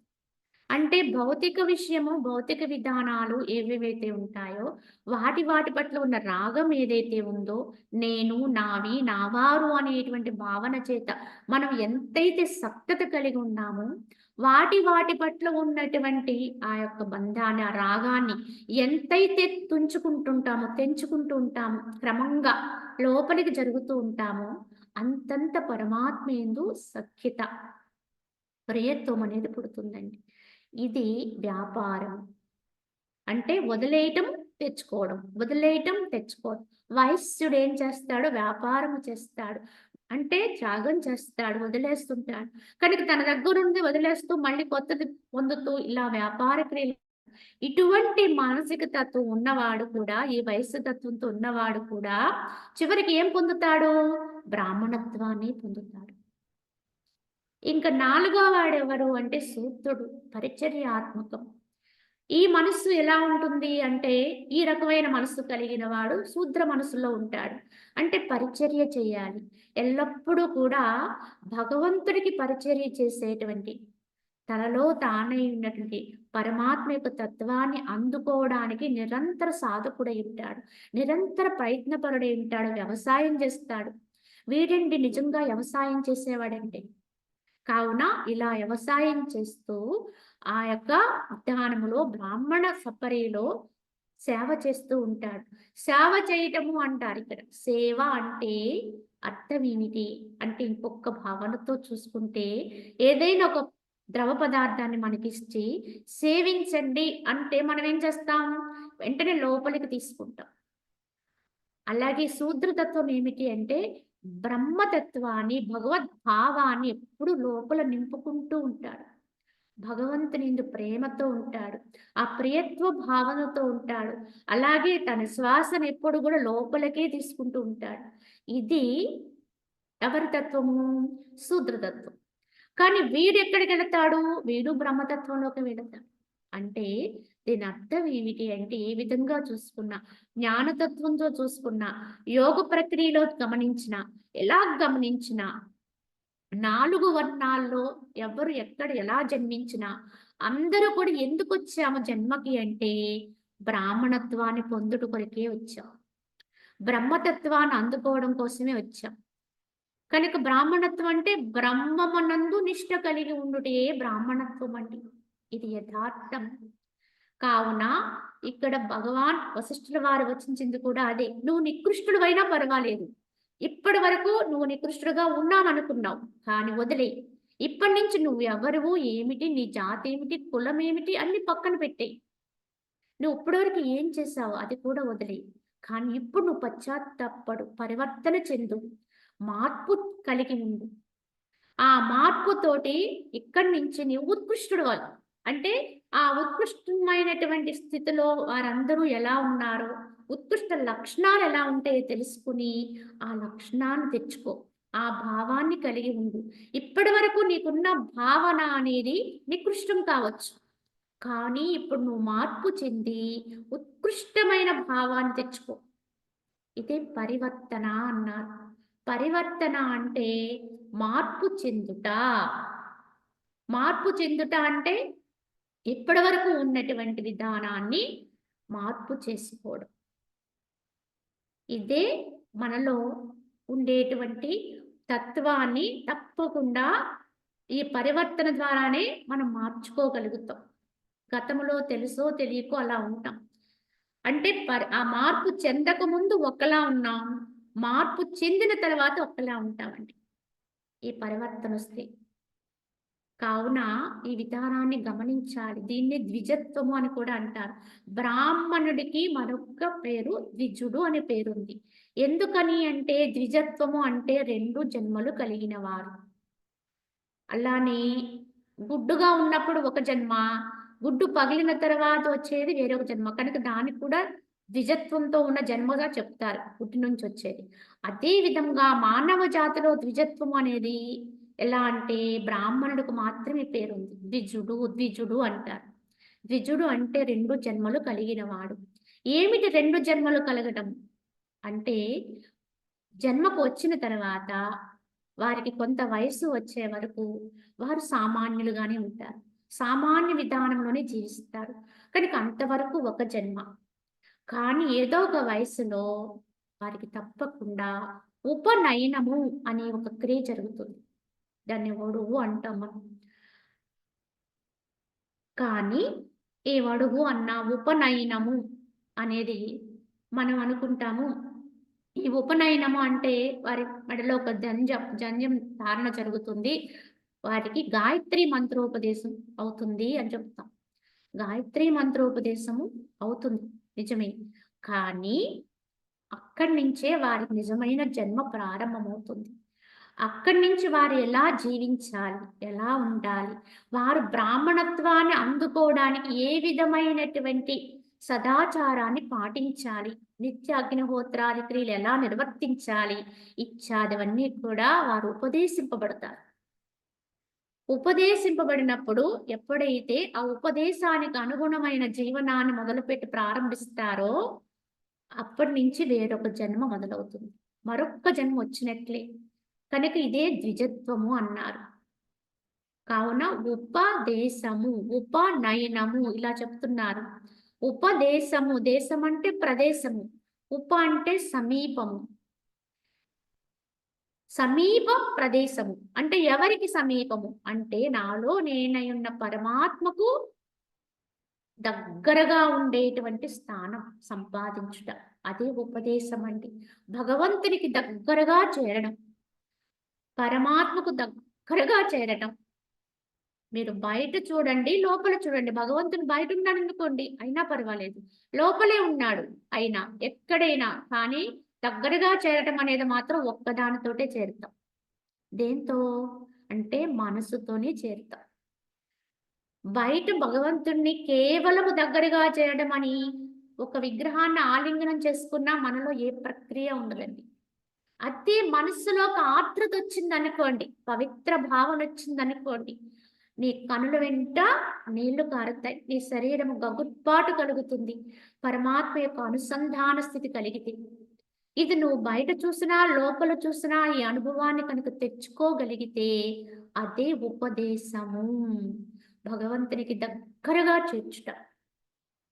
A: అంటే భౌతిక విషయము, భౌతిక విధానాలు ఏవేవైతే ఉంటాయో, వాటి పట్ల ఉన్న రాగం ఏదైతే ఉందో, నేను, నావి, నావారు అనేటువంటి భావన చేత మనం ఎంతైతే సఖ్యత కలిగి ఉన్నామో, వాటి పట్ల ఉన్నటువంటి ఆ యొక్క బంధాన్ని, ఆ రాగాన్ని ఎంతైతే తెంచుకుంటూ ఉంటామో, క్రమంగా లోపలికి జరుగుతూ ఉంటామో, అంతంత పరమాత్మ యందు సఖ్యత, ప్రియత్వం అనేది పుడుతుందండి. ఇది వ్యాపారం. అంటే వదిలేయటం, తెచ్చుకోవడం. వదిలేయటం, తెచ్చుకోవడం. వైశ్యుడు ఏం చేస్తాడు? వ్యాపారము చేస్తాడు. అంటే త్యాగం చేస్తాడు, వదిలేస్తుంటాడు. కనుక తన దగ్గరుంది వదిలేస్తూ మళ్ళీ కొత్తది పొందుతూ ఇలా వ్యాపార క్రియలు, ఇటువంటి మానసిక తత్వం ఉన్నవాడు కూడా, ఈ వయస్సు తత్వంతో ఉన్నవాడు కూడా చివరికి ఏం పొందుతాడు? బ్రాహ్మణత్వాన్ని పొందుతాడు. ఇంక నాలుగో వాడెవరు అంటే శూద్రుడు, పరిచర్యాత్మకం. ఈ మనస్సు ఎలా ఉంటుంది అంటే, ఈ రకమైన మనస్సు కలిగిన వాడు శూద్ర మనస్సులో ఉంటాడు. అంటే పరిచర్య చేయాలి. ఎల్లప్పుడూ కూడా భగవంతుడికి పరిచర్య చేసేటువంటి, తనలో తానై ఉన్నటువంటి పరమాత్మ యొక్క తత్వాన్ని అందుకోవడానికి నిరంతర సాధకుడై ఉంటాడు. నిరంతర ప్రయత్నపరుడై ఉంటాడు. వ్యవసాయం చేస్తాడు. వీడండి నిజంగా వ్యవసాయం చేసేవాడంటే. కావున ఇలా వ్యవసాయం చేస్తూ ఆ యొక్క ఉద్యానములో బ్రాహ్మణ సపర్యలో సేవ చేస్తూ ఉంటాడు. సేవ చేయటము అంటారు ఇక్కడ. సేవ అంటే అర్థం ఏమిటి అంటే, ఇంకొక భావనతో చూసుకుంటే, ఏదైనా ఒక ద్రవ పదార్థాన్ని మనకిచ్చి సేవించండి అంటే మనం ఏం చేస్తాం? వెంటనే లోపలికి తీసుకుంటాం. అలాగే శూద్రతత్వం ఏమిటి అంటే, బ్రహ్మతత్వాన్ని, భగవద్భావాన్ని ఎప్పుడు లోపల నింపుకుంటూ ఉంటాడు. భగవంతునిందు ప్రేమతో ఉంటాడు. ఆ ప్రియత్వ భావనతో ఉంటాడు. అలాగే తన శ్వాసను ఎప్పుడు కూడా లోపలికే తీసుకుంటూ ఉంటాడు. ఇది ఎవరి తత్వము? శూద్రతత్వం. కానీ వీడెక్కడికెళతాడు? వీడు బ్రహ్మతత్వంలోకి వెళతాడు. అంటే దీని అర్థం ఏమిటి అంటే, ఏ విధంగా చూసుకున్నా, జ్ఞానతత్వంతో చూసుకున్నా, యోగ ప్రక్రియలో గమనించినా, ఎలా గమనించినా, 4 వర్ణాల్లో ఎవరు ఎక్కడ ఎలా జన్మించినా, అందరూ కూడా ఎందుకొచ్చాము జన్మకి అంటే, బ్రాహ్మణత్వాన్ని పొందుట కొరకే వచ్చాం. బ్రహ్మతత్వాన్ని అందుకోవడం కోసమే వచ్చాం. కనుక బ్రాహ్మణత్వం అంటే బ్రహ్మమునందు నిష్ట కలిగి ఉండుటే బ్రాహ్మణత్వం అండి. ఇది యథార్థం. కావున ఇక్కడ భగవాన్ వశిష్ఠుల వారు వచించింది కూడా అదే. నువ్వు నికృష్టుడివైనా పర్వాలేదు. ఇప్పటి వరకు నువ్వు నికృష్టుడుగా ఉన్నావనుకున్నావు. కానీ వదిలేయి. ఇప్పటి నుంచి నువ్వు ఎవరివు, ఏమిటి, నీ జాతి ఏమిటి, కులం ఏమిటి అన్ని పక్కన పెట్టేయి. నువ్వు ఇప్పటివరకు ఏం చేశావు అది కూడా వదిలేయి. కానీ ఇప్పుడు నువ్వు పశ్చాత్తాపడు, పరివర్తన చెందు, మార్పు కలిగి ఉండు. ఆ మార్పుతోటి ఇక్కడి నుంచి నీవు ఉత్కృష్టుడవ్వాలి. అంటే ఆ ఉత్కృష్టమైనటువంటి స్థితిలో వారందరూ ఎలా ఉన్నారో, ఉత్కృష్ట లక్షణాలు ఎలా ఉంటాయో తెలుసుకుని, ఆ లక్షణాన్ని తెచ్చుకో. ఆ భావాన్ని కలిగి ఉండు. ఇప్పటి వరకు నీకున్న భావన అనేది నికృష్టం కావచ్చు. కానీ ఇప్పుడు నువ్వు మార్పు చెంది ఉత్కృష్టమైన భావాన్ని తెచ్చుకో. ఇదే పరివర్తన అన్నారు. పరివర్తన అంటే మార్పు చెందుట. మార్పు చెందుట అంటే ఇప్పటి వరకు ఉన్నటువంటి విధానాన్ని మార్పు చేసుకోవడం. ఇదే మనలో ఉండేటువంటి తత్వాన్ని తప్పకుండా ఈ పరివర్తన ద్వారానే మనం మార్చుకోగలుగుతాం. గతంలో తెలుసో తెలియకో అలా ఉంటాం. అంటే ఆ మార్పు చెందక ముందు ఒకలా ఉన్నాం. మార్పు చెందిన తర్వాత ఒకలా ఉంటామండి. ఈ పరివర్తన వస్తే. కావున ఈ విధానాన్ని గమనించాలి. దీన్ని ద్విజత్వము అని కూడా అంటారు. బ్రాహ్మణుడికి మరొక పేరు ద్విజుడు అనే పేరుంది. ఎందుకని అంటే, ద్విజత్వము అంటే 2 జన్మలు కలిగిన వారు. అలానే గుడ్డుగా ఉన్నప్పుడు ఒక జన్మ, గుడ్డు పగిలిన తర్వాత వచ్చేది వేరొక జన్మ. కనుక దాన్ని కూడా ద్విజత్వంతో ఉన్న జన్మగా చెప్తారు, పుట్టి నుంచి వచ్చేది. అదే విధంగా మానవ జాతిలో ద్విజత్వం అనేది ఎలా అంటే, బ్రాహ్మణుడికి మాత్రమే పేరుంది. ద్విజుడు అంటారు. ద్విజుడు అంటే 2 జన్మలు కలిగిన వాడు. ఏమిటి 2 జన్మలు కలగటం? అంటే జన్మకు వచ్చిన తర్వాత వారికి కొంత వయస్సు వచ్చే వరకు వారు సామాన్యులుగానే ఉంటారు. సామాన్య విధానంలోనే జీవిస్తారు. కనుక అంతవరకు ఒక జన్మ. కానీ ఏదో ఒక వయసులో వారికి తప్పకుండా ఉపనయనము అనే ఒక క్రియ జరుగుతుంది. దాన్ని ఒడుగు అంటాం మనం. కానీ ఈ ఒడుగు అన్న ఉపనయనము అనేది మనం అనుకుంటాము. ఈ ఉపనయనము అంటే వారి మెడలో ఒక జంధ్యం ధారణ జరుగుతుంది. వారికి గాయత్రి మంత్రోపదేశం అవుతుంది అని చెప్తాం. గాయత్రి మంత్రోపదేశము అవుతుంది నిజమే. కానీ అక్కడి నుంచే వారికి నిజమైన జన్మ ప్రారంభమవుతుంది. అక్కడి నుంచి వారు ఎలా జీవించాలి, ఎలా ఉండాలి, వారు బ్రాహ్మణత్వాన్ని అందుకోవడానికి ఏ విధమైనటువంటి సదాచారాన్ని పాటించాలి, నిత్య అగ్నిహోత్రాది క్రియలు ఎలా నిర్వర్తించాలి, ఇత్యాదివన్నీ కూడా వారు ఉపదేశింపబడతారు. ఉపదేశింపబడినప్పుడు ఎప్పుడైతే ఆ ఉపదేశానికి అనుగుణమైన జీవనాన్ని మొదలుపెట్టి ప్రారంభిస్తారో అప్పటి నుంచి వేరొక జన్మ మొదలవుతుంది. మరొక్క జన్మ వచ్చినట్లే. కనుక ఇదే ద్విజత్వము అన్నారు. కావున ఉపదేశము, ఉపనయనము ఇలా చెప్తున్నారు. ఉపదేశము, దేశం అంటే ప్రదేశము, ఉప అంటే సమీపము, సమీప ప్రదేశము అంటే ఎవరికి సమీపము అంటే నాలో నేనయున్న పరమాత్మకు దగ్గరగా ఉండేటువంటి స్థానం సంపాదించుట. అదే ఉపదేశం అంటే భగవంతునికి దగ్గరగా చేరడం, పరమాత్మకు దగ్గరగా చేరటం. మీరు బయట చూడండి, లోపల చూడండి. భగవంతుని బయట ఉన్నాడు అనుకోండి, అయినా పర్వాలేదు. లోపలే ఉన్నాడు అయినా, ఎక్కడైనా. కానీ దగ్గరగా చేరటం అనేది మాత్రం ఒక్కదానితోటే చేరుతాం. దేంతో అంటే మనసుతోనే చేరుతాం. బయట భగవంతుణ్ణి కేవలము దగ్గరగా చేయడం అని ఒక విగ్రహాన్ని ఆలింగనం చేసుకున్నా మనలో ఏ ప్రక్రియ ఉండదండి. అదే మనస్సులో ఒక ఆర్ద్రత వచ్చిందనుకోండి, పవిత్ర భావన వచ్చిందనుకోండి, నీ కనుల వెంట నీళ్లు కారుతాయి, నీ శరీరము గగుర్పాటు కలుగుతుంది, పరమాత్మ యొక్క అనుసంధాన స్థితి కలిగితే. ఇది నువ్వు బయట చూసినా లోపల చూసినా ఈ అనుభవాన్ని కనుక తెచ్చుకోగలిగితే అదే ఉపదేశము. భగవంతునికి దగ్గరగా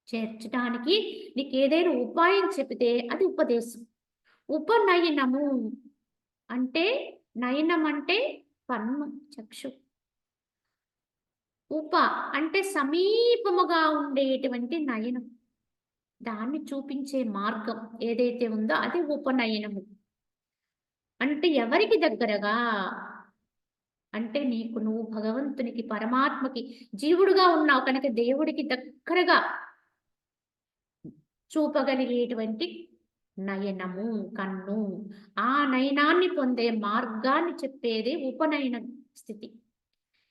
A: చేర్చడానికి నీకు ఏదైనా ఉపాయం చెబితే అది ఉపదేశం. ఉపనయనము అంటే, నయనం అంటే కన్ను, చక్షు. ఉప అంటే సమీపముగా ఉండేటువంటి నయనం, దాన్ని చూపించే మార్గం ఏదైతే ఉందో అది ఉపనయనము. అంటే ఎవరికి దగ్గరగా అంటే నీకు నువ్వు భగవంతునికి పరమాత్మకి జీవుడుగా ఉన్నావు కనుక దేవుడికి దగ్గరగా చూపగలిగేటువంటి నయనము, కన్ను. ఆ నయనాన్ని పొందే మార్గాన్ని చెప్పేది ఉపనయన స్థితి.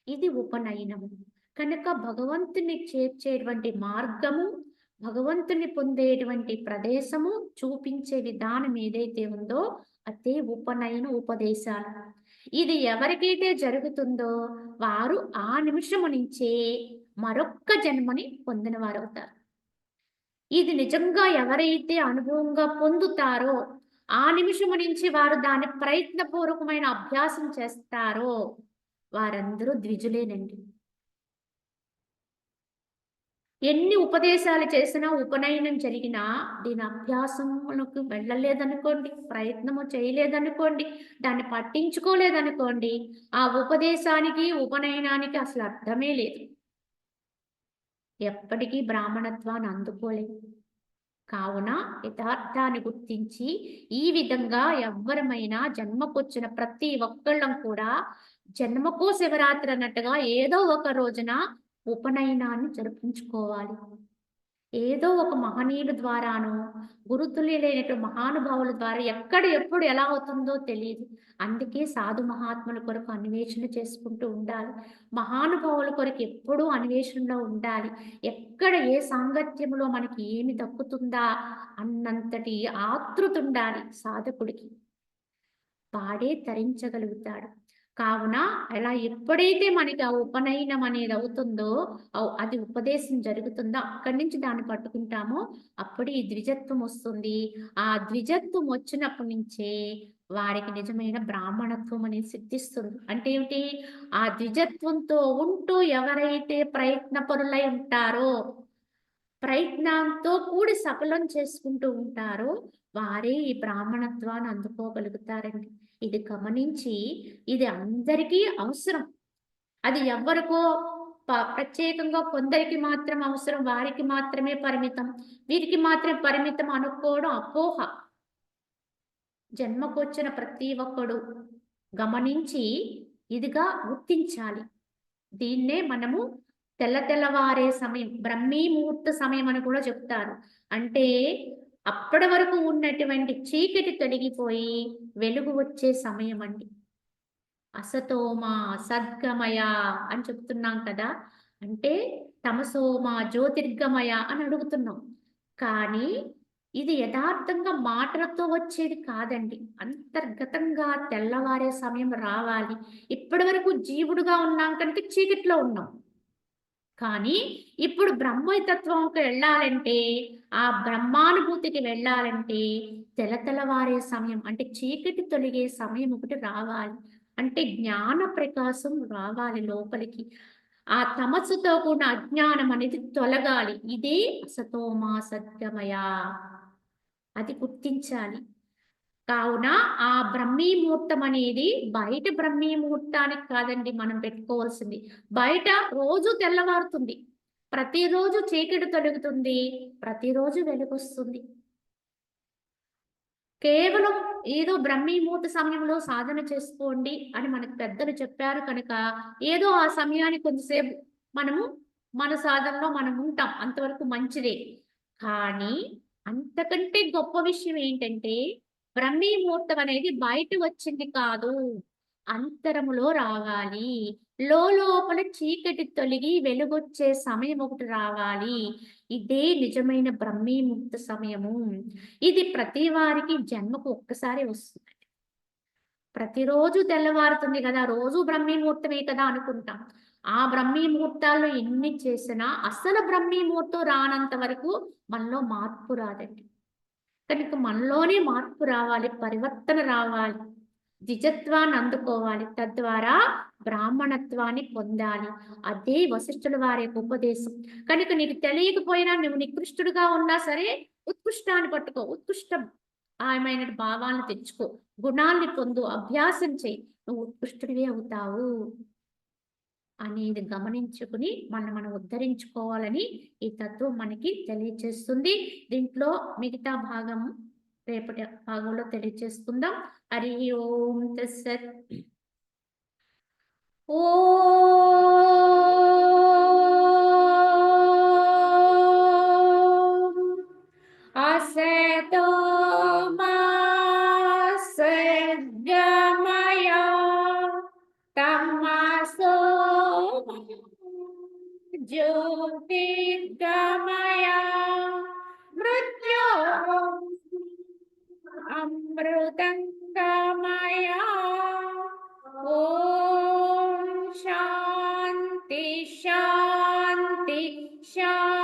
A: ఇది ఉపనయనము. కనుక భగవంతుని చేర్చేటువంటి మార్గము, భగవంతుని పొందేటువంటి ప్రదేశము చూపించే విధానం ఏదైతే ఉందో అదే ఉపనయన ఉపదేశాలు. ఇది ఎవరికైతే జరుగుతుందో వారు ఆ నిమిషము నుంచే మరొక్క జన్మని పొందిన వారు అవుతారు. ఇది నిజంగా ఎవరైతే అనుభవంగా పొందుతారో ఆ నిమిషము నుంచి వారు దాని ప్రయత్నపూర్వకమైన అభ్యాసం చేస్తారో వారందరూ ద్విజులేనండి. ఎన్ని ఉపదేశాలు చేసినా, ఉపనయనం జరిగినా దీని అభ్యాసములకు వెళ్ళలేదనుకోండి, ప్రయత్నము చేయలేదనుకోండి, దాన్ని పట్టించుకోలేదనుకోండి, ఆ ఉపదేశానికి ఉపనయనానికి అసలు అర్థమే లేదు. ఎప్పటికీ బ్రాహ్మణత్వాన్ని అందుకోలేదు. కావున యథార్థాన్ని గుర్తించి ఈ విధంగా ఎవ్వరమైనా జన్మకొచ్చిన ప్రతి ఒక్కళ్ళం కూడా జన్మకో శివరాత్రి అన్నట్టుగా ఏదో ఒక రోజున ఉపనయనాన్ని జరిపించుకోవాలి. ఏదో ఒక మహనీయుల ద్వారానో, గురుతుల్యులైనటువంటి మహానుభావుల ద్వారా ఎక్కడ ఎప్పుడు ఎలా అవుతుందో తెలియదు. అందుకే సాధు మహాత్ముల కొరకు అన్వేషణ చేసుకుంటూ ఉండాలి. మహానుభావుల కొరకు ఎప్పుడూ అన్వేషణలో ఉండాలి. ఎక్కడ ఏ సాంగత్యంలో మనకి ఏమి దక్కుతుందా అన్నంతటి ఆతృత ఉండాలి సాధకుడికి. వాడే తరించగలుగుతాడు. కావున అలా ఎప్పుడైతే మనకి ఆ ఉపనయనం అనేది అవుతుందో, అది ఉపదేశం జరుగుతుందో అక్కడి నుంచి దాన్ని పట్టుకుంటామో అప్పుడు ఈ ద్విజత్వం వస్తుంది. ఆ ద్విజత్వం వచ్చినప్పటి నుంచే వారికి నిజమైన బ్రాహ్మణత్వం అనేది సిద్ధిస్తుంది. అంటే ఏమిటి? ఆ ద్విజత్వంతో ఉంటూ ఎవరైతే ప్రయత్నపరులై ఉంటారో, ప్రయత్నంతో కూడి సఫలం చేసుకుంటూ ఉంటారో వారే ఈ బ్రాహ్మణత్వాన్ని అందుకోగలుగుతారండి. ఇది గమనించి ఇది అందరికీ అవసరం. అది ఎవ్వరికో ప్రత్యేకంగా కొందరికి మాత్రం అవసరం, వారికి మాత్రమే పరిమితం, వీరికి మాత్రమే పరిమితం అనుకోవడం అపోహ. జన్మకొచ్చిన ప్రతి ఒక్కడు గమనించి ఇదిగా గుర్తించాలి. దీన్నే మనము తెల్లవారే సమయం, బ్రహ్మీ ముహూర్త సమయం అని కూడా చెప్తారు. అంటే అప్పటి వరకు ఉన్నటువంటి చీకటి తొలగిపోయి వెలుగు వచ్చే సమయం అండి. అసతోమ సద్గమయ అని చెప్తున్నాం కదా! అంటే తమసోమ జ్యోతిర్గమయ అని అడుగుతున్నాం. కానీ ఇది యథార్థంగా మాటలతో వచ్చేది కాదండి. అంతర్గతంగా తెల్లవారే సమయం రావాలి. ఇప్పటి వరకు జీవుడుగా ఉన్నాం కనుక చీకట్లో ఉన్నాం. కానీ ఇప్పుడు బ్రహ్మతత్వంకి వెళ్ళాలంటే, ఆ బ్రహ్మానుభూతికి వెళ్ళాలంటే తెలతెలవారే సమయం అంటే చీకటి తొలగే సమయం ఒకటి రావాలి. అంటే జ్ఞాన ప్రకాశం రావాలి లోపలికి. ఆ తమస్సుతో కూడిన అజ్ఞానం అనేది తొలగాలి. ఇదే అసతోమా సద్గమయ. అది గుర్తించాలి. కావున ఆ బ్రహ్మీ ముహూర్తం అనేది బయట బ్రహ్మీ ముహూర్తానికి కాదండి మనం పెట్టుకోవాల్సింది. బయట రోజు తెల్లవారుతుంది. ప్రతిరోజు చీకటి తొలగుతుంది. ప్రతిరోజు వెలుగొస్తుంది. కేవలం ఏదో బ్రహ్మీ ముహూర్త సమయంలో సాధన చేసుకోండి అని మనకు పెద్దలు చెప్పారు కనుక, ఏదో ఆ సమయానికి కొంతసేపు మనము మన సాధనలో మనం ఉంటాం. అంతవరకు మంచిదే. కానీ అంతకంటే గొప్ప విషయం ఏంటంటే, బ్రహ్మీ ముహూర్తం అనేది బయట వచ్చింది కాదు. అంతరములో రావాలి. లోపల చీకటి తొలగి వెలుగొచ్చే సమయం ఒకటి రావాలి. ఇదే నిజమైన బ్రహ్మీ ముహూర్త సమయము. ఇది ప్రతి వారికి జన్మకు ఒక్కసారే వస్తుంది. ప్రతిరోజు తెల్లవారుతుంది గదా! రోజు బ్రహ్మీ ముహూర్తమే కదా అనుకుంటాం. ఆ బ్రహ్మీ ముహూర్తాల్లో ఎన్ని చేసినా అసలు బ్రహ్మీ ముహూర్తం రానంత వరకు మనలో మార్పు రాదండి. కనుక మనలోనే మార్పు రావాలి, పరివర్తన రావాలి. ద్విజత్వాన్ని అందుకోవాలి. తద్వారా బ్రాహ్మణత్వాన్ని పొందాలి. అదే వశిష్ఠుల వారి యొక్క ఉపదేశం. కనుక నీకు తెలియకపోయినా నువ్వు నికృష్టుడుగా ఉన్నా సరే ఉత్కృష్టాన్ని పట్టుకో. ఆమైన భావాలను తెచ్చుకో. గుణాల్ని పొందు. అభ్యాసం చెయ్యి. నువ్వు ఉత్కృష్టుడివే అవుతావు అనేది గమనించుకుని మనం ఉద్ధరించుకోవాలని ఈ తత్వం మనకి తెలియచేస్తుంది. దీంట్లో మిగతా భాగం రేపటి భాగంలో తెలియచేసుకుందాం. హరి ఓం తస్సత్. ఓం అసతో మా సద్గమయ తమసో జ్యోతిర్గమయ మృత్యో అమృతంగమయ. ఓం శాంతి శాంతి శాంతి.